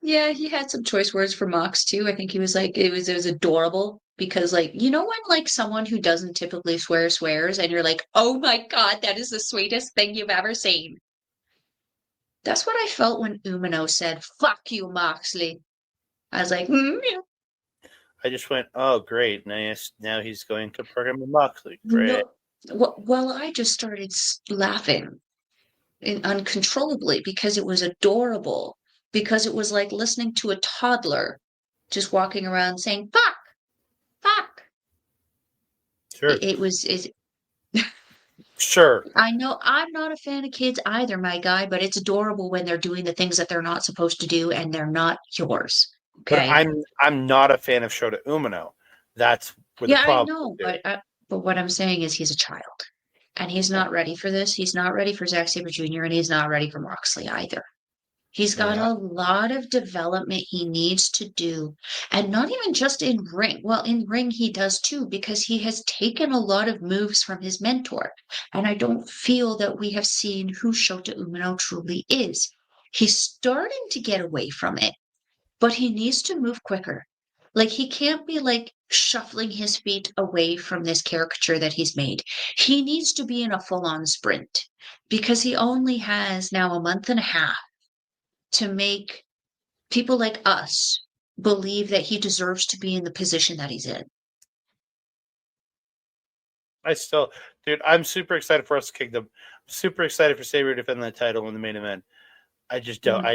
Yeah, he had some choice words for Mox too. I think he was like, it was adorable because, like, you know, when like someone who doesn't typically swear swears and you're like, oh my God, that is the sweetest thing you've ever seen. That's what I felt when Umino said, fuck you, Moxley. I was like, yeah. I just went, oh, great. Now he's going to program with Moxley. Great. No, well, I just started laughing uncontrollably because it was adorable. Because it was like listening to a toddler just walking around saying, fuck, fuck. Sure. It was. Sure. I know I'm not a fan of kids either, my guy, but it's adorable when they're doing the things that they're not supposed to do and they're not yours. Okay. But I'm not a fan of Shota Umino. That's where the problem I know, but what I'm saying is he's a child. And he's not ready for this. He's not ready for Zack Sabre Jr. and he's not ready for Moxley either. He's got a lot of development he needs to do. And not even just in ring. Well, in ring he does too, because he has taken a lot of moves from his mentor. And I don't feel that we have seen who Shota Umino truly is. He's starting to get away from it, but he needs to move quicker. Like, he can't be like shuffling his feet away from this caricature that he's made. He needs to be in a full-on sprint because he only has now a month and a half to make people like us believe that he deserves to be in the position that he's in. Dude, I'm super excited for us to Kingdom. Super excited for Sabre to defend that title in the main event. I just don't.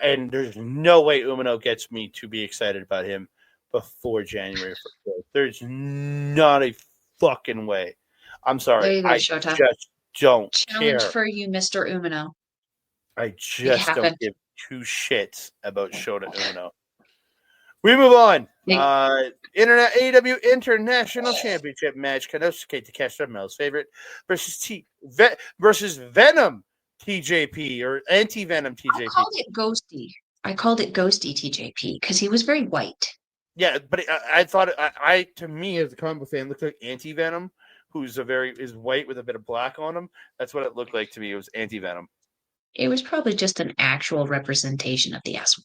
And there's no way Umino gets me to be excited about him before January 1st. There's not a fucking way. I'm sorry. There you go, I Shota. just don't Challenge care. for you, Mr. Umino. I just don't give 2 shits about Shota Umino. We move on. AEW International Championship match. Konosuke Takeshita, Mel's favorite, versus Venom TJP or Anti-Venom TJP. I called it Ghosty TJP because he was very white. Yeah, but I thought to me as a comic book fan, looked like Anti-Venom, who's is white with a bit of black on him. That's what it looked like to me. It was Anti-Venom. It was probably just an actual representation of the asshole.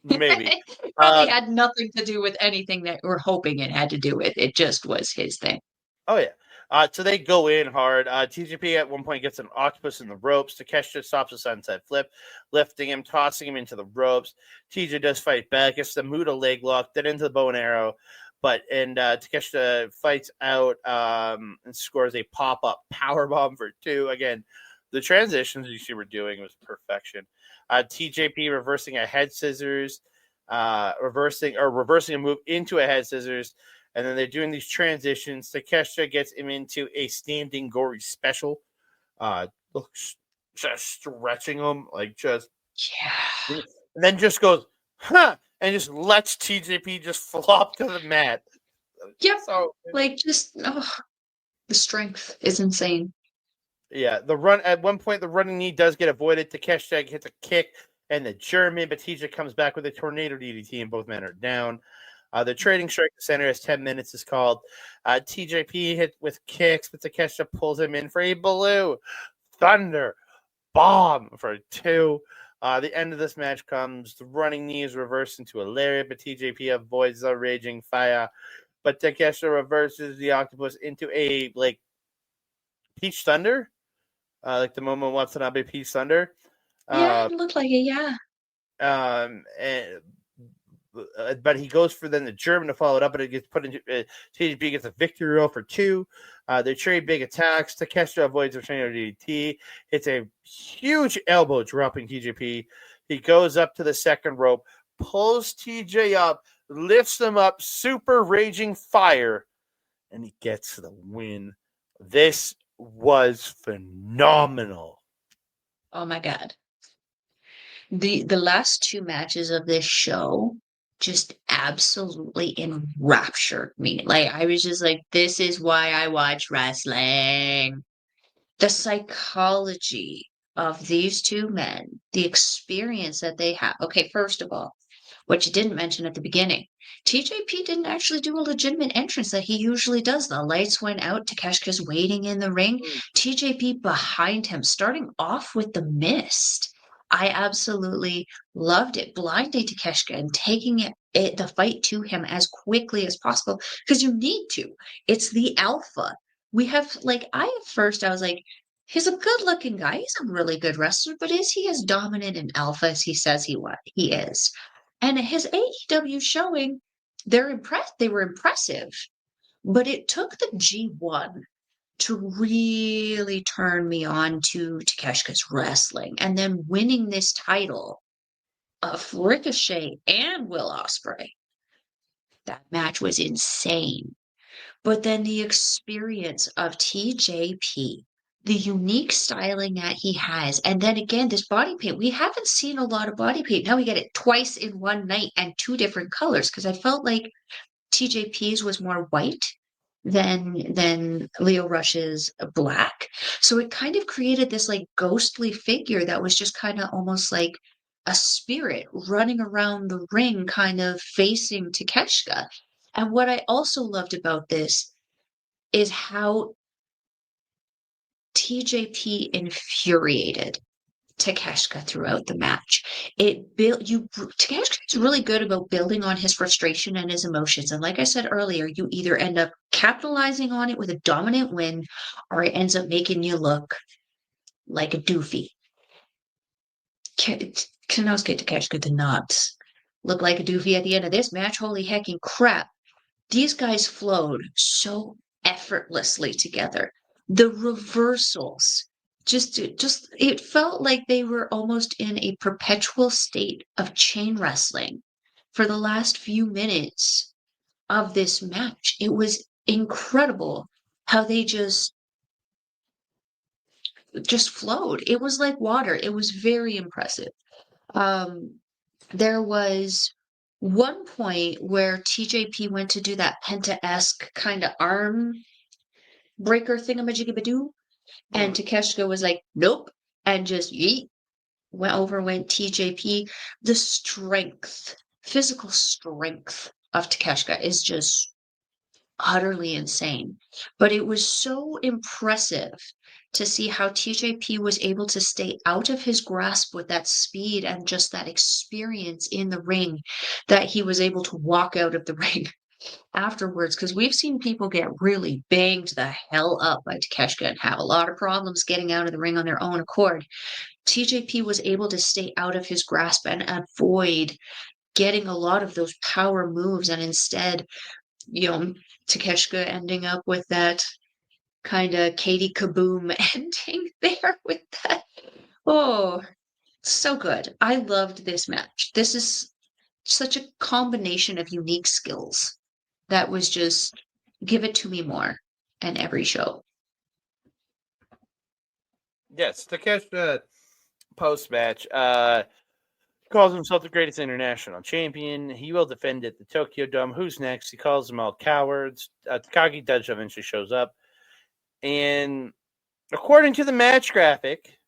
Maybe. It probably had nothing to do with anything that we're hoping it had to do with. It just was his thing. Oh, yeah. So they go in hard. TJP at one point gets an octopus in the ropes. Takeshita stops a sunset flip, lifting him, tossing him into the ropes. TJ does fight back. Gets the Muda leg lock, then into the bow and arrow. Takeshita fights out and scores a pop-up powerbomb for 2. Again, the transitions you see we're doing was perfection. TJP reversing a head scissors, reversing a move into a head scissors, and then they're doing these transitions. Takeshita gets him into a standing gory special. Looks just stretching him, like just Yeah. and then just goes, huh, and just lets TJP just flop to the mat. Yep. So Like just the strength is insane. yeah, the run at one point the running knee does get avoided. Takeshita hits a kick and the German, but TJ comes back with a tornado DDT and both men are down. The trading strike the center as 10 minutes is called. TJP hit with kicks, but Takeshita pulls him in for a blue thunder bomb for 2. The end of this match comes. The running knee is reversed into a lariat, but TJP avoids the raging fire. But Takeshita reverses the octopus into a like Peach Thunder, like the Momo Watanabe Peach Thunder. Yeah, it looked like it, yeah. And but he goes for then the German to follow it up, but it gets put into TJP gets a victory roll for 2. They trade big attacks. Takeshita avoids a trainer DDT. It's a huge elbow dropping TJP. He goes up to the second rope, pulls TJ up, lifts him up, super raging fire, and he gets the win. This was phenomenal. Oh my God. The last 2 matches of this show just absolutely enraptured me. Like I was just like, this is why I watch wrestling. The psychology of these 2 men, the experience that they have. Okay, first of all, what you didn't mention at the beginning, TJP didn't actually do a legitimate entrance that he usually does. The lights went out, Takeshita's waiting in the ring, TJP behind him, starting off with the mist. I absolutely loved it, blinding Takeshita and taking the fight to him as quickly as possible because you need to. It's the alpha. We have at first I was like, he's a good-looking guy. He's a really good wrestler, but is he as dominant and alpha as he says he is? And his AEW showing, they were impressive, but it took the G1 to really turn me on to Takeshita's wrestling. And then winning this title of Ricochet and Will Ospreay. That match was insane. But then the experience of TJP, the unique styling that he has, and then again, this body paint. We haven't seen a lot of body paint. Now we get it twice in one night and 2 different colors because I felt like TJP's was more white than Leo Rush's black. So it kind of created this like ghostly figure that was just kind of almost like a spirit running around the ring, kind of facing Takeshita. And what I also loved about this is how TJP infuriated Takeshita throughout the match. Takeshita is really good about building on his frustration and his emotions. And like I said earlier, you either end up capitalizing on it with a dominant win, or it ends up making you look like a doofy. Konosuke Takeshita did not look like a doofy at the end of this match. Holy hecking crap. These guys flowed so effortlessly together. The reversals, just it felt like they were almost in a perpetual state of chain wrestling for the last few minutes of this match. It was incredible how they just flowed. It was like water. It was very impressive. There was one point where TJP went to do that Penta-esque kind of arm breaker thingamajigabadoo, and Takeshita was like, nope, and just yeet, went TJP. The strength, physical strength of Takeshita is just utterly insane. But it was so impressive to see how TJP was able to stay out of his grasp with that speed and just that experience in the ring, that he was able to walk out of the ring afterwards, because we've seen people get really banged the hell up by Takeshita and have a lot of problems getting out of the ring on their own accord. TJP was able to stay out of his grasp and avoid getting a lot of those power moves, and instead, Takeshita ending up with that kind of Katie Kaboom ending there with that. Oh, so good. I loved this match. This is such a combination of unique skills that was just give it to me more in every show. Yes, Takeshita post-match calls himself the greatest international champion. He will defend at the Tokyo Dome. Who's next? He calls them all cowards. Takagi Dodge eventually shows up. And according to the match graphic,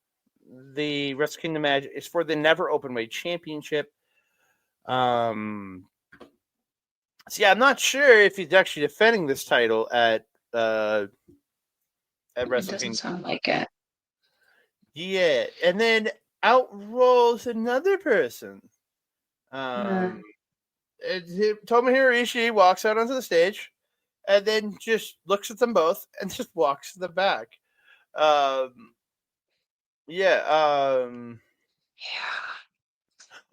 the Wrestle Kingdom match is for the Never Openweight Championship. So yeah, I'm not sure if he's actually defending this title at Wrestle It doesn't Kingdom. sound like it. Yeah, and then out rolls another person. Tomohiro Ishii walks out onto the stage, and then just looks at them both and just walks to the back. Yeah.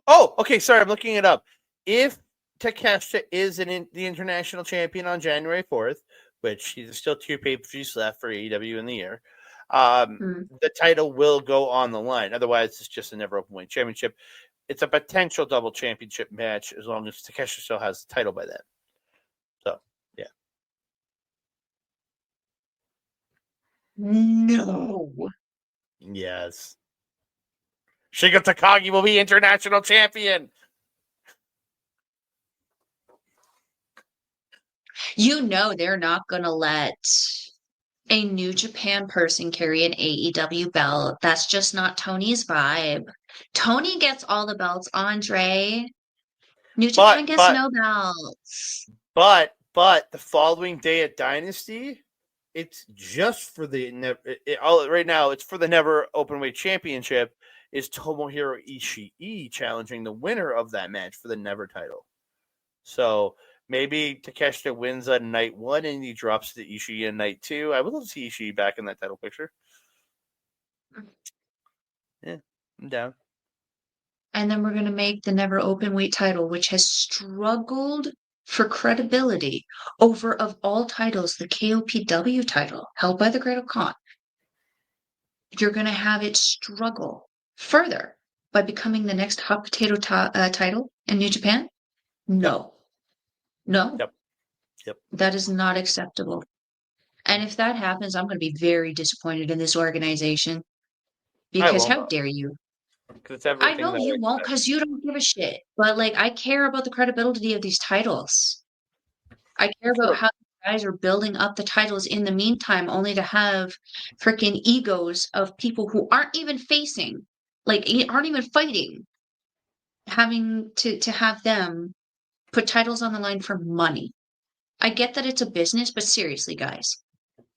Oh, okay. Sorry, I'm looking it up. If Takeshita is the international champion on January 4th, which there's still 2 pay-per-views left for AEW in the year, the title will go on the line. Otherwise, it's just a never openweight championship. It's a potential double championship match as long as Takeshita still has the title by then. So, yeah. No. Yes. Shiga Takagi will be international champion. You know they're not going to let a New Japan person carry an AEW belt. That's just not Tony's vibe. Tony gets all the belts, Andre. New Japan gets no belts. But the following day at Dynasty, it's just for the right now. It's for the Never Openweight Championship. Is Tomohiro Ishii challenging the winner of that match for the Never title? So maybe Takeshita wins on night 1 and he drops to Ishii in night 2. I would love to see Ishii back in that title picture. Yeah, I'm down. And then we're going to make the Never Openweight title, which has struggled for credibility over, of all titles, the KOPW title, held by the Great Khan. You're going to have it struggle further by becoming the next hot potato title in New Japan? No. No. Yep. That is not acceptable. And if that happens, I'm going to be very disappointed in this organization. Because how dare you? I know you won't because you don't give a shit. But like, I care about the credibility of these titles. I care about how guys are building up the titles in the meantime, only to have freaking egos of people who aren't even facing, like aren't even fighting, having to have them put titles on the line for money. I get that it's a business, but seriously, guys,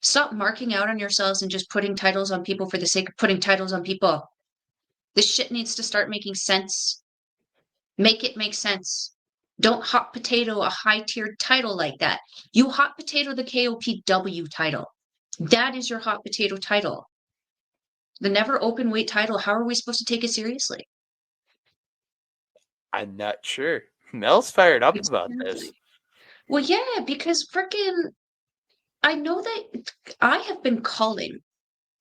stop marking out on yourselves and just putting titles on people for the sake of putting titles on people. This shit needs to start making sense. Make it make sense. Don't hot potato a high-tiered title like that. You hot potato the KOPW title. That is your hot potato title. The Never Openweight title, how are we supposed to take it seriously? I'm not sure. Mel's fired up about this. Well, yeah, because freaking, I know that I have been calling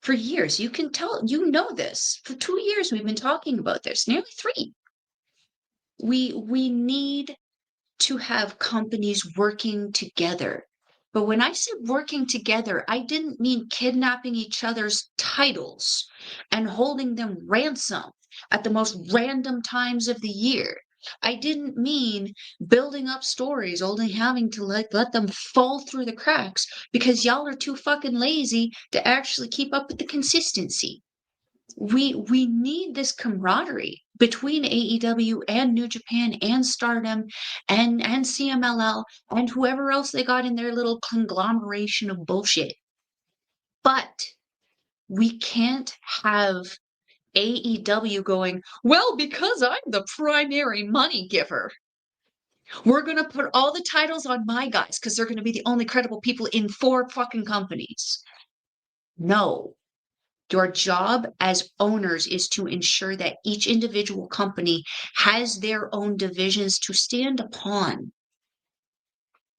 for years. You can tell, you know this. For 2 years, we've been talking about this, nearly 3. We need to have companies working together. But when I said working together, I didn't mean kidnapping each other's titles and holding them ransom at the most random times of the year. I didn't mean building up stories, only having to let them fall through the cracks because y'all are too fucking lazy to actually keep up with the consistency. We need this camaraderie between AEW and New Japan and Stardom and CMLL and whoever else they got in their little conglomeration of bullshit. But we can't have AEW going, well, because I'm the primary money giver, we're going to put all the titles on my guys because they're going to be the only credible people in 4 fucking companies. No. Your job as owners is to ensure that each individual company has their own divisions to stand upon.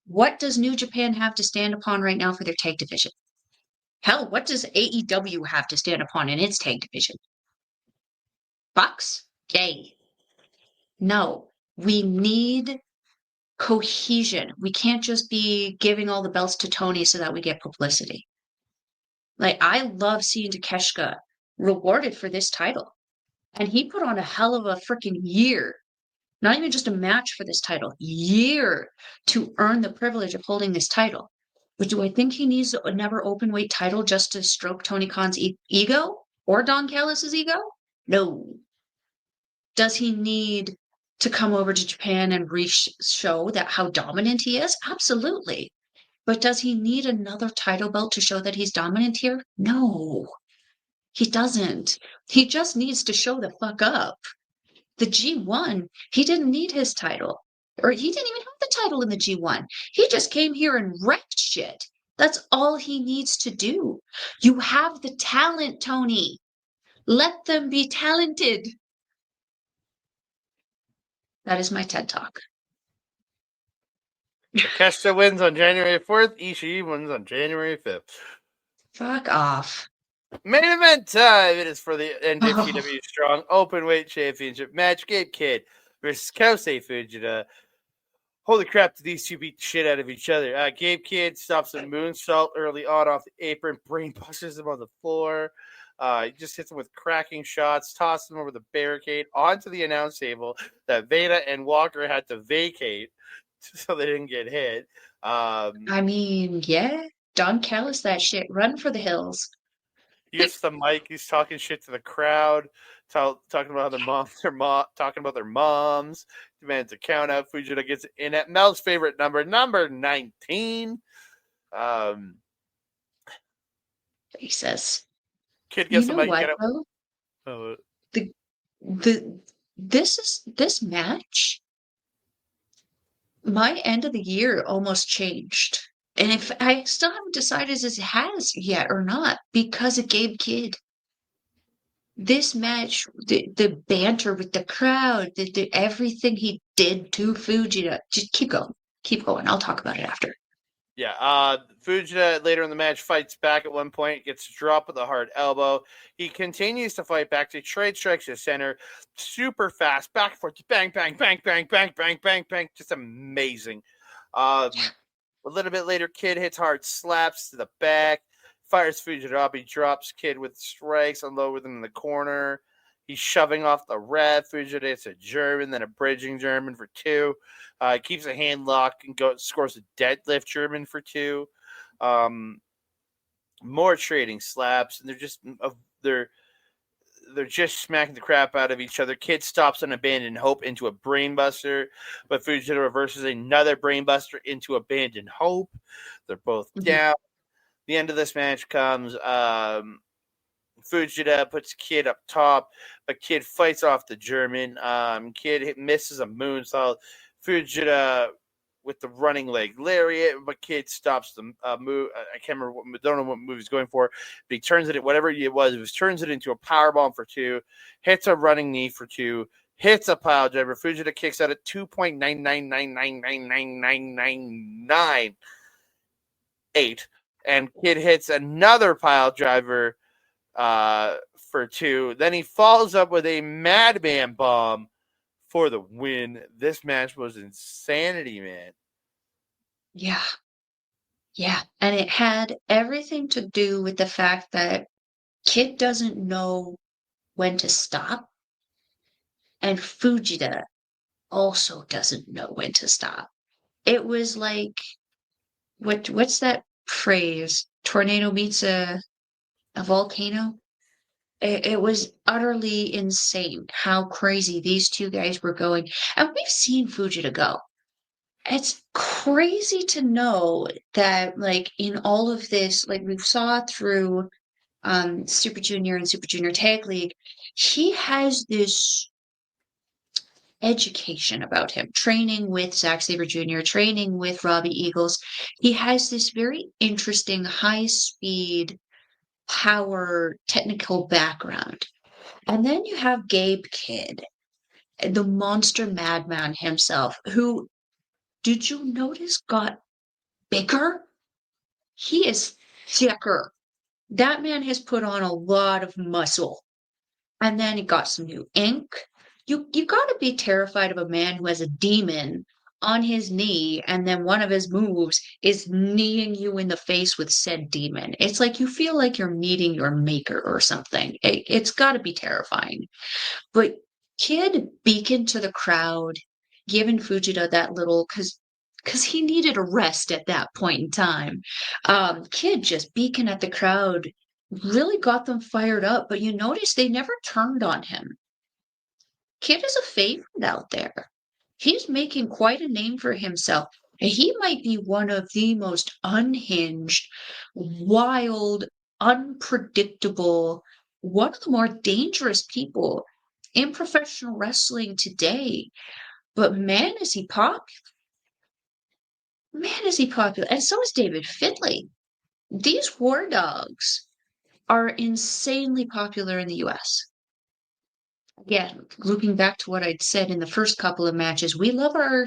What does New Japan have to stand upon right now for their tag division? Hell, what does AEW have to stand upon in its tag division? Bucks? Yay. No, we need cohesion. We can't just be giving all the belts to Tony so that we get publicity. Like, I love seeing Takeshita rewarded for this title. And he put on a hell of a freaking year, not even just a match for this title, year to earn the privilege of holding this title. But do I think he needs another openweight title just to stroke Tony Khan's ego or Don Callis' ego? No. Does he need to come over to Japan and show that how dominant he is? Absolutely. But does he need another title belt to show that he's dominant here? No, he doesn't. He just needs to show the fuck up. The G1, he didn't need his title. Or he didn't even have the title in the G1. He just came here and wrecked shit. That's all he needs to do. You have the talent, Tony. Let them be talented. That is my TED Talk. Takeshita wins on January 4th. Ishii wins on January 5th. Fuck off. Main event time. It is for the NJPW Strong Openweight Championship match. Gabe Kidd versus Kosei Fujita. Holy crap, did these two beat the shit out of each other. Gabe Kidd stops a moonsault early on off the apron, brainbusters him on the floor. He just hits him with cracking shots, tosses him over the barricade onto the announce table that Veda and Walker had to vacate so they didn't get hit. I mean, yeah, Don Callis, that shit. Run for the hills. He gets the mic. He's talking shit to the crowd, talking about talking about their moms. Demands a count out. Fujita gets in at Mel's favorite number 19. Jesus. Kid gets the mic. This match, my end of the year almost changed. And if I still haven't decided as it has yet or not because of Gabe Kidd. This match, the banter with the crowd, everything he did to Fujita. Just keep going. Keep going. I'll talk about it after. Yeah, Fujita later in the match fights back at one point, gets dropped with a hard elbow. He continues to fight back to trade strikes to center, super fast, back and forth, bang, bang, bang, bang, bang, bang, bang, bang, just amazing. A little bit later, Kidd hits hard slaps to the back, fires Fujita up. He drops Kidd with strikes and lower them in the corner. He's shoving off the ref. Fujita hits a German, then a bridging German for 2. Keeps a hand lock and scores a deadlift German for 2. More trading slaps, and they're just smacking the crap out of each other. Kidd stops an abandoned hope into a brainbuster, but Fujita reverses another brainbuster into abandoned hope. They're both down. The end of this match comes. Fujita puts Kidd up top, but Kidd fights off the German. Kidd misses a moonsault. Fujita with the running leg lariat, but Kidd stops the move. I can't remember. Don't know what move he's going for, but he turns it. Whatever it was, turns it into a powerbomb for 2. Hits a running knee for 2. Hits a pile driver. Fujita kicks out at 2.999999998, and Kidd hits another pile driver for 2. Then he follows up with a Madman bomb for the win. This match was insanity, man. Yeah. And it had everything to do with the fact that Kidd doesn't know when to stop, and Fujita also doesn't know when to stop. It was like, what's that phrase? Tornado meets a volcano? It was utterly insane how crazy these two guys were going. And we've seen Fujita go. It's crazy to know that, like, in all of this, like we saw through Super Junior and Super Junior Tag League, he has this education about him, training with Zack Sabre Jr., training with Robbie Eagles. He has this very interesting high-speed power technical background. And then you have Gabe Kidd, the monster madman himself, who, did you notice, got bigger? He is thicker. That man has put on a lot of muscle. And then he got some new ink. You got to be terrified of a man who has a demon on his knee, and then one of his moves is kneeing you in the face with said demon. It's like you feel like you're meeting your maker or something. It's got to be terrifying. But Kidd beaconed to the crowd, giving Fujita that little, because he needed a rest at that point in time. Kidd just beacon at the crowd really got them fired up, but you notice they never turned on him. Kidd is a favorite out there. He's making quite a name for himself. And he might be one of the most unhinged, wild, unpredictable, one of the more dangerous people in professional wrestling today. But man, is he popular. Man, is he popular. And so is David Finlay. These war dogs are insanely popular in the US. Again, looping back to what I'd said in the first couple of matches, we love our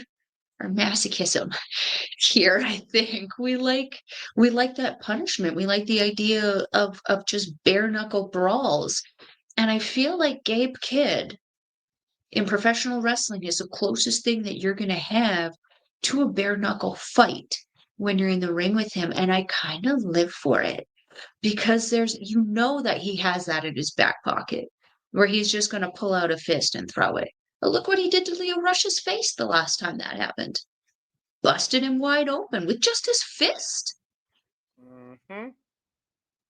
masochism here. I think we like that punishment. We like the idea of just bare knuckle brawls, and I feel like Gabe Kidd in professional wrestling is the closest thing that you're going to have to a bare knuckle fight when you're in the ring with him, and I kind of live for it because there's that he has that in his back pocket where he's just going to pull out a fist and throw it. But look what he did to Lio Rush's face the last time that happened. Busted him wide open with just his fist. Mm-hmm.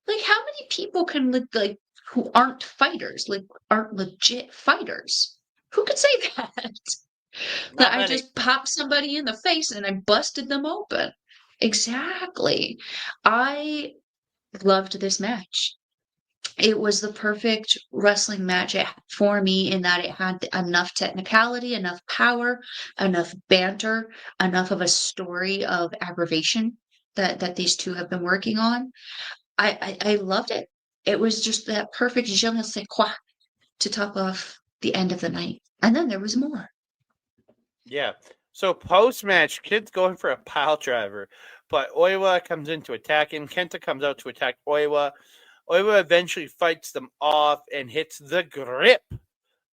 Like, how many people can, like, who aren't fighters, like, aren't legit fighters? Who could say that? That I just popped somebody in the face and I busted them open. Exactly. I loved this match. It was the perfect wrestling match for me in that it had enough technicality, enough power, enough banter, enough of a story of aggravation that these two have been working on. I loved it. It was just that perfect je ne sais quoi to top off the end of the night. And then there was more. Yeah. So post-match, Kidd's going for a pile driver, but Oiwa comes in to attack him. Kenta comes out to attack Oiwa. Oiwa eventually fights them off and hits the grip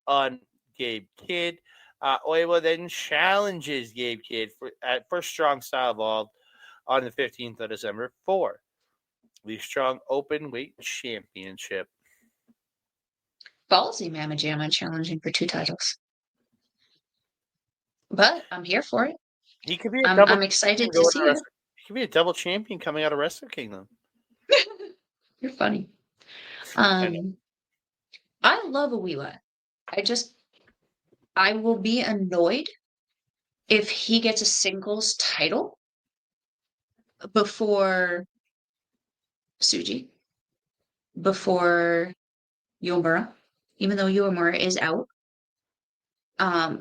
on Gabe Kidd. Oiwa then challenges Gabe Kidd for Strong Style Evolved on the 15th of December for the Strong Openweight Championship. Ballsy Mama Jamma challenging for 2 titles. But I'm here for it. He could be I'm excited to see it. He could be a double champion coming out of Wrestle Kingdom. You're funny. I love Oiwa. I will be annoyed if he gets a singles title before Tsuji, before Yomura, even though Yomura is out,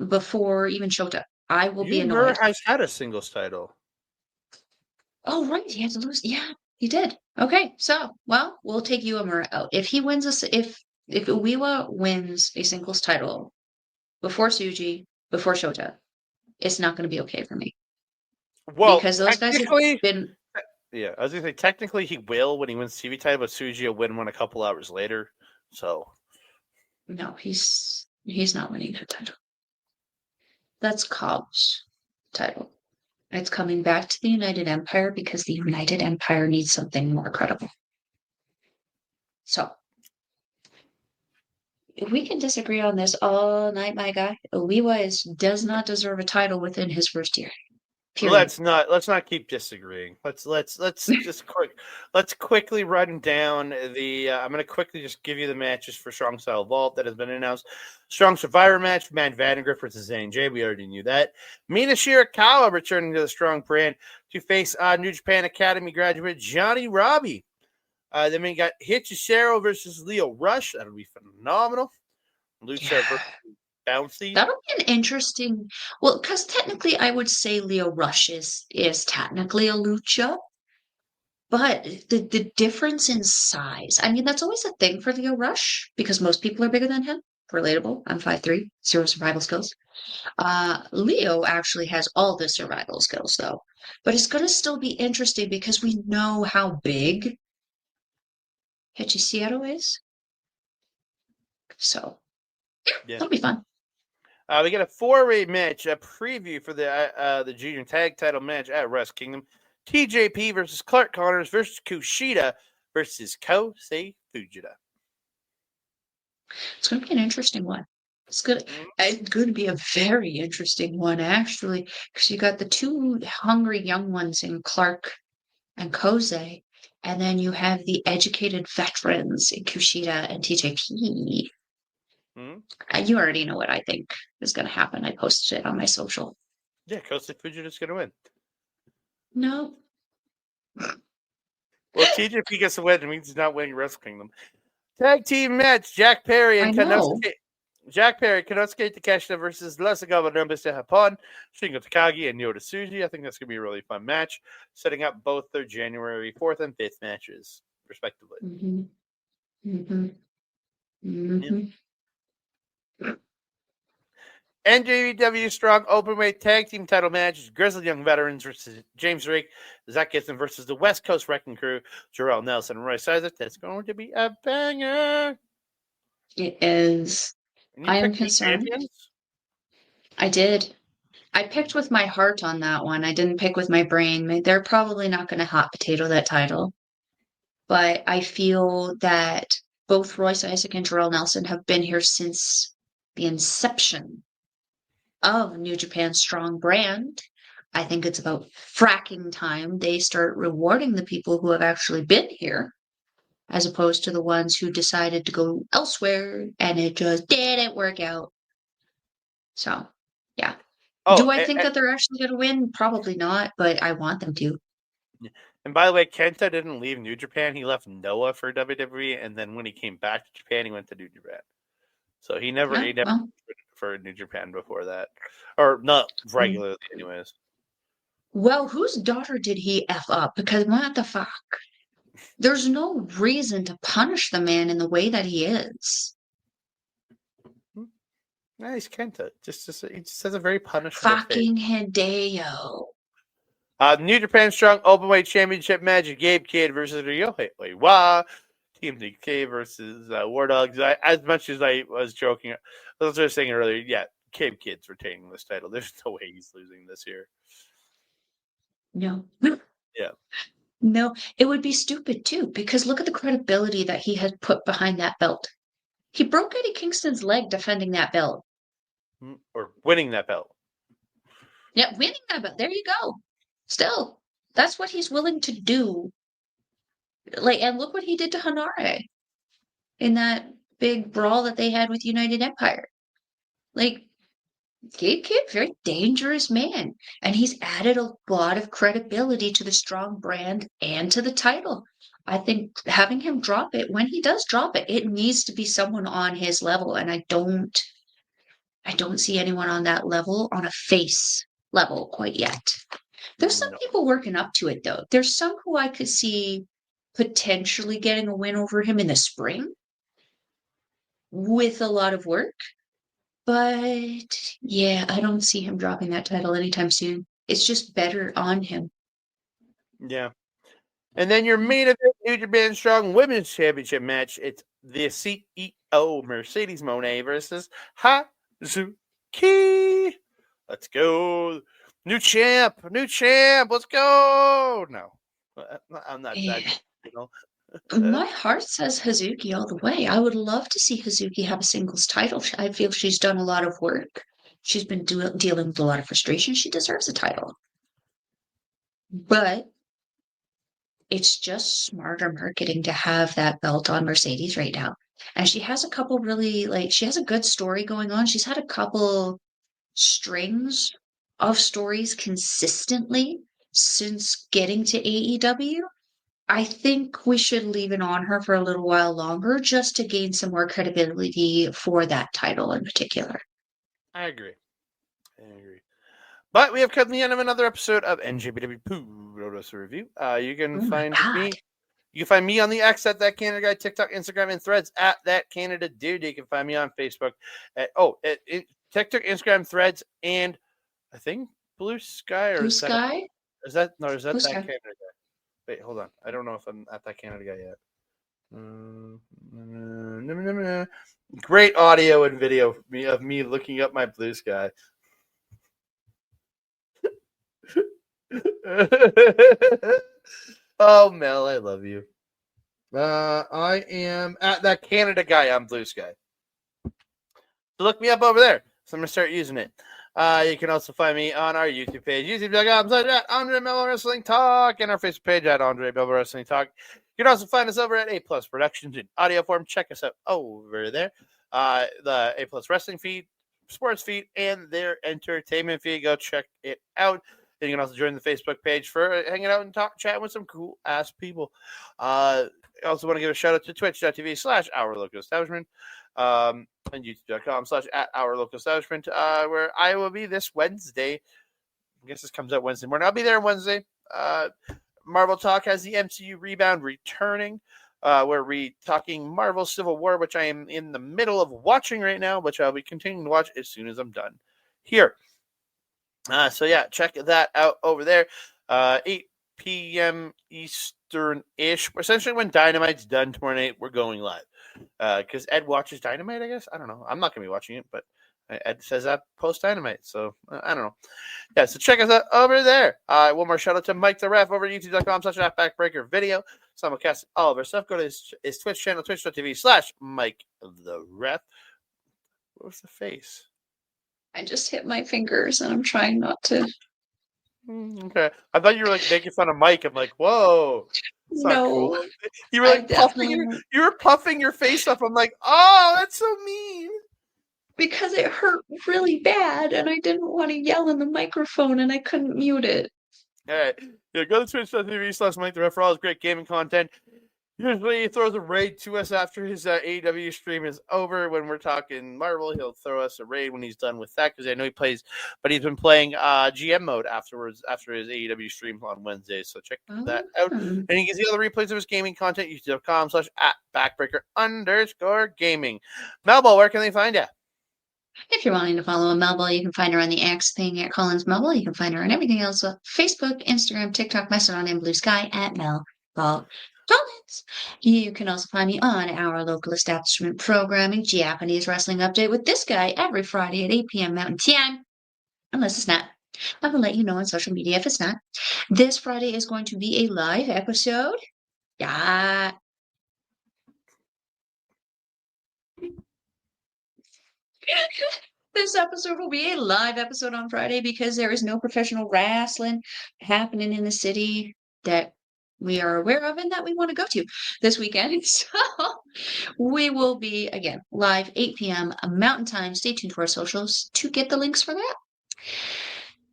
before even Shota. I will be annoyed. Yomura has had a singles title. Oh, right. He had to lose. Yeah, he did. Okay, so, well, we'll take Yomura out. If he wins if Oiwa wins a singles title before Tsuji, before Shota, it's not going to be okay for me. Well, because those guys have been. Yeah, I was going to say, technically he will when he wins TV title, but Tsuji will win one a couple hours later. So. No, he's not winning the title. That's Cobb's title. It's coming back to the United Empire because the United Empire needs something more credible. So, if we can disagree on this all night, my guy, Oiwa does not deserve a title within his first year. Period. Let's not keep disagreeing. Let's let's quickly run down the. I'm going to quickly just give you the matches for Strong Style Vault that has been announced. Strong Survivor match: Matt Vandegrift versus J. We already knew that. Mina Shirakawa returning to the Strong brand to face New Japan Academy graduate Johnny Robbie. Then we got Hichisero versus Lio Rush. That'll be phenomenal. Lucha versus Bouncy. That'll be an interesting. Well, because technically, I would say Lio Rush is technically a lucha, but the difference in size. I mean, that's always a thing for Lio Rush because most people are bigger than him. Relatable. I'm 5'3", 0 survival skills. Lio actually has all the survival skills though, but it's going to still be interesting because we know how big Hechicero is. So yeah, that'll be fun. We got a 4-way match, a preview for the junior tag title match at Wrestle Kingdom. TJP versus Clark Connors versus Kushida versus Kosei Fujita. It's going to be an interesting one. It's going to be a very interesting one, actually, because you got the two hungry young ones in Clark and Kosei, and then you have the educated veterans in Kushida and TJP. You already know what I think is going to happen. I posted it on my social. Yeah, Kosei Fujita's going to win. No. Well, TJP gets the win. It means he's not winning Wrestle Kingdom. Tag team match: Jack Perry and Konosuke Takeshita versus Los Gobernables de Japón, Shingo Takagi and Yota Tsuji. I think that's going to be a really fun match, setting up both their January 4th and 5th matches, respectively. NJPW Strong Openweight Tag Team Title match: Grizzled Young Veterans versus James Drake, Zach Gibson versus the West Coast Wrecking Crew, Jarrell Nelson and Royce Isaac. That's going to be a banger. It is. I am concerned. I did. I picked with my heart on that one. I didn't pick with my brain. They're probably not going to hot potato that title. But I feel that both Royce Isaac and Jarrell Nelson have been here since the inception of New Japan Strong brand. I think it's about fracking time they start rewarding the people who have actually been here, as opposed to the ones who decided to go elsewhere and it just didn't work out. So, yeah. Do I think that they're actually going to win? Probably not, but I want them to. And by the way, Kenta didn't leave New Japan. He left Noah for WWE, and then when he came back to Japan, he went to New Japan. So he never for New Japan before that. Or not regularly, anyways. Well, whose daughter did he F up? Because what the fuck? There's no reason to punish the man in the way that he is. Nice, Kenta. He just has a very punishable fucking Hideo. New Japan Strong Openweight Championship match: Gabe Kidd versus Ryohei Oiwa. TMDK versus War Dogs. As much as I was joking, as I was saying earlier, yeah, Gabe Kidd's retaining this title. There's no way he's losing this year. No. Yeah. No, it would be stupid too, because look at the credibility that he has put behind that belt. He broke Eddie Kingston's leg defending that belt. Or winning that belt. Yeah, winning that belt. There you go. Still, that's what he's willing to do. And look what he did to Hanare in that big brawl that they had with United Empire. Gabe Kidd, very dangerous man. And he's added a lot of credibility to the Strong brand and to the title. I think having him drop it, when he does drop it, it needs to be someone on his level. And I don't see anyone on that level, on a face level quite yet. There's some people working up to it, though. There's some who I could see potentially getting a win over him in the spring with a lot of work. But yeah, I don't see him dropping that title anytime soon. It's just better on him. Yeah. And then your main event, New Japan Strong Women's Championship match. It's the CEO Mercedes Moné versus Hazuki. Let's go. New champ. Let's go. No, I'm not that good, you know. My heart says Hazuki all the way. I would love to see Hazuki have a singles title. I feel she's done a lot of work. She's been dealing with a lot of frustration. She deserves a title. But it's just smarter marketing to have that belt on Mercedes right now. And she has a couple really, she has a good story going on. She's had a couple strings of stories consistently since getting to AEW. I think we should leave it on her for a little while longer just to gain some more credibility for that title in particular. I agree. But we have come to the end of another episode of NJPW Road Wrestling Review. You can find me. You can find me on the X at That Canada Guy, TikTok, Instagram, and Threads at That Canada Dude. You can find me on Facebook at TikTok, Instagram, Threads, and I think Blue Sky. Blue Sky? Is that That Canada Guy? Wait, hold on. I don't know if I'm at That Canada Guy yet. Great audio and video of me looking up my blue sky. Oh, Mel, I love you. I am at that Canada guy on Blue Sky. So look me up over there. So I'm going to start using it. You can also find me on our YouTube page, youtube.com/Andre Melball Wrestling Talk, and our Facebook page at Andre Melball Wrestling Talk. You can also find us over at A Plus Productions in audio form. Check us out over there. The A Plus Wrestling feed, sports feed, and their entertainment feed. Go check it out. And you can also join the Facebook page for hanging out and chatting with some cool ass people. I also want to give a shout out to twitch.tv/Our Local Establishment. And youtube.com/@Our Local Establishment, where I will be this Wednesday. I guess this comes out Wednesday morning. I'll be there Wednesday. Marvel Talk has the MCU Rebound returning. We're talking Marvel Civil War, which I am in the middle of watching right now, which I'll be continuing to watch as soon as I'm done here. So yeah, check that out over there. 8 p.m. Eastern-ish. Essentially, when Dynamite's done tomorrow night, we're going live. Because Ed watches Dynamite, I guess. I don't know. I'm not going to be watching it, but Ed says that post Dynamite, so I don't know. Yeah, so check us out over there. One more shout out to Mike the Ref over at youtube.com/backbreaker video. Simulcast all of our stuff. Go to his Twitch channel, twitch.tv/Mike the Ref. What was the face? I just hit my fingers and I'm trying not to. Okay. I thought you were like making fun of Mike. I'm like, whoa. That's not cool. You were like you were puffing your face up. I'm like, oh, that's so mean. Because it hurt really bad and I didn't want to yell in the microphone and I couldn't mute it. All right. Yeah, go to twitch.tv/Mike the Ref for all his great gaming content. Usually he throws a raid to us after his AEW stream is over. When we're talking Marvel, he'll throw us a raid when he's done with that, because I know he plays, but he's been playing GM mode afterwards after his AEW stream on Wednesday. So check that out. And you can see all the replays of his gaming content, youtube.com/@backbreaker_gaming. Melball, where can they find you? If you're wanting to follow Melball, you can find her on the X thing at Collins Melball. You can find her on everything else: Facebook, Instagram, TikTok, Mastodon, and Blue Sky at Melball Collins. You can also find me on Our Local Establishment programming, Japanese Wrestling Update, with this guy every Friday at 8 p.m. Mountain Time. Unless it's not. I will let you know on social media if it's not. This Friday is going to be a live episode. Yeah. This episode will be a live episode on Friday because there is no professional wrestling happening in the city that we are aware of and that we want to go to this weekend. So we will be, again, live 8 p.m. Mountain Time. Stay tuned to our socials to get the links for that.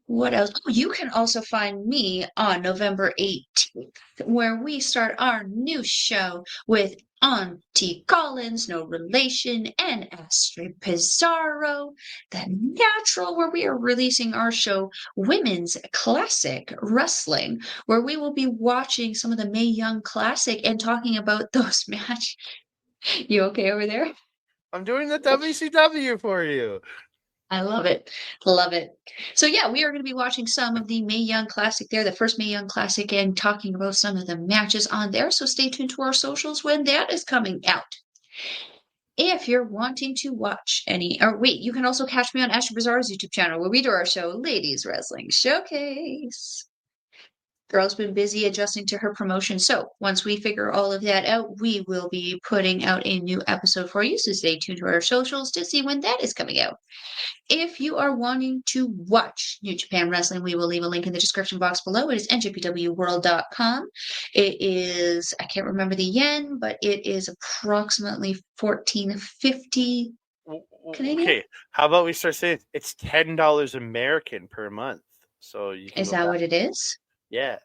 What else? Oh, you can also find me on November 18th, where we start our new show with Auntie Collins, no relation, and Astrid Pizarro, The Natural, where we are releasing our show, Women's Classic Wrestling, where we will be watching some of the Mae Young Classic and talking about those matches. You okay over there? I'm doing the WCW for you. I love it. Love it. So yeah, we are going to be watching some of the Mae Young Classic there, the first Mae Young Classic, and talking about some of the matches on there. So stay tuned to our socials when that is coming out. If you're wanting to watch you can also catch me on Astrid Bizarre's YouTube channel, where we do our show, Ladies Wrestling Showcase. Girl's been busy adjusting to her promotion. So once we figure all of that out, we will be putting out a new episode for you. So stay tuned to our socials to see when that is coming out. If you are wanting to watch New Japan Wrestling, we will leave a link in the description box below. It is njpwworld.com. It is, I can't remember the yen, but it is approximately $14.50 Canadian. Okay, how about we start saying it's $10 American per month? So you can is that what it is? Yeah.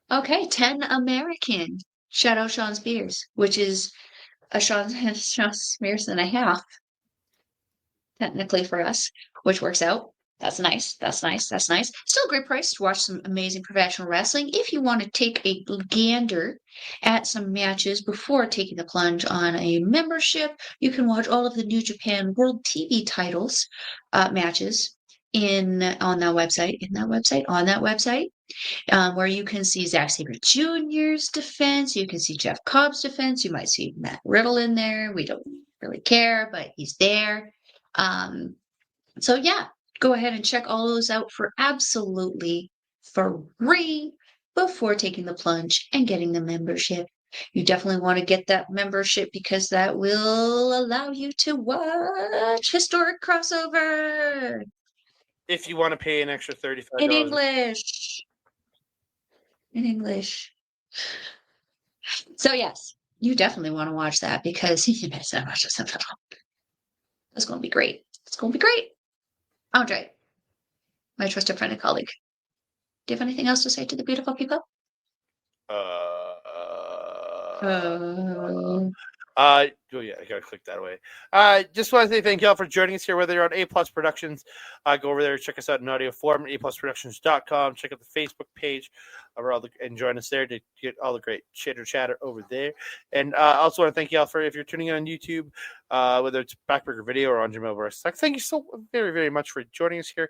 Okay, 10 American. Shout out Sean Spears, which is a Sean Spears and a half, technically, for us, which works out. That's nice. That's nice. That's nice. Still a great price to watch some amazing professional wrestling. If you want to take a gander at some matches before taking the plunge on a membership, you can watch all of the New Japan World TV titles matches on that website, where you can see Zack Sabre Jr.'s defense. You can see Jeff Cobb's defense. You might see Matt Riddle in there. We don't really care, but he's there. So yeah, go ahead and check all those out for absolutely free before taking the plunge and getting the membership. You definitely want to get that membership because that will allow you to watch historic crossover If you want to pay an extra $35. in English. In English. So yes, you definitely want to watch that because it's going to be great. It's going to be great. Andre, my trusted friend and colleague, do you have anything else to say to the beautiful people? Oh yeah, I gotta click that away. Just want to say thank y'all for joining us here, whether you're on A Plus Productions. Go over there, check us out in audio form at aplusproductions.com. Check out the Facebook page and join us there to get all the great chatter over there. And also want to thank y'all for, if you're tuning in on YouTube, whether it's Backburger Video or Andre Melball. Thank you so very, very much for joining us here.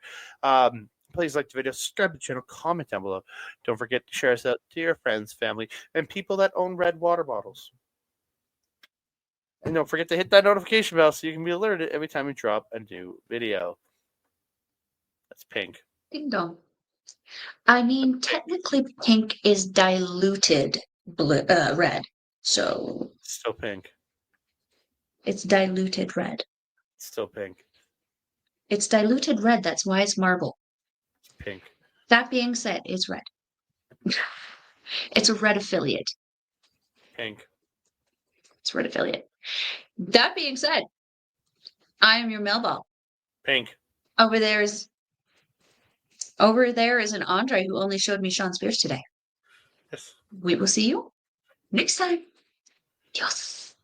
Please like the video, subscribe to the channel, comment down below. Don't forget to share us out to your friends, family, and people that own red water bottles. And don't forget to hit that notification bell so you can be alerted every time we drop a new video. That's pink. Ding dong. I mean, technically pink is diluted red. So It's still pink. It's diluted red. It's still pink. It's diluted red. That's why it's marble. It's pink. That being said, it's red. It's a red affiliate. Pink. It's a red affiliate. That being said, I am your Melball. Pink. Over there is an Andre who only showed me Sean Spears today. Yes. We will see you next time. Adios.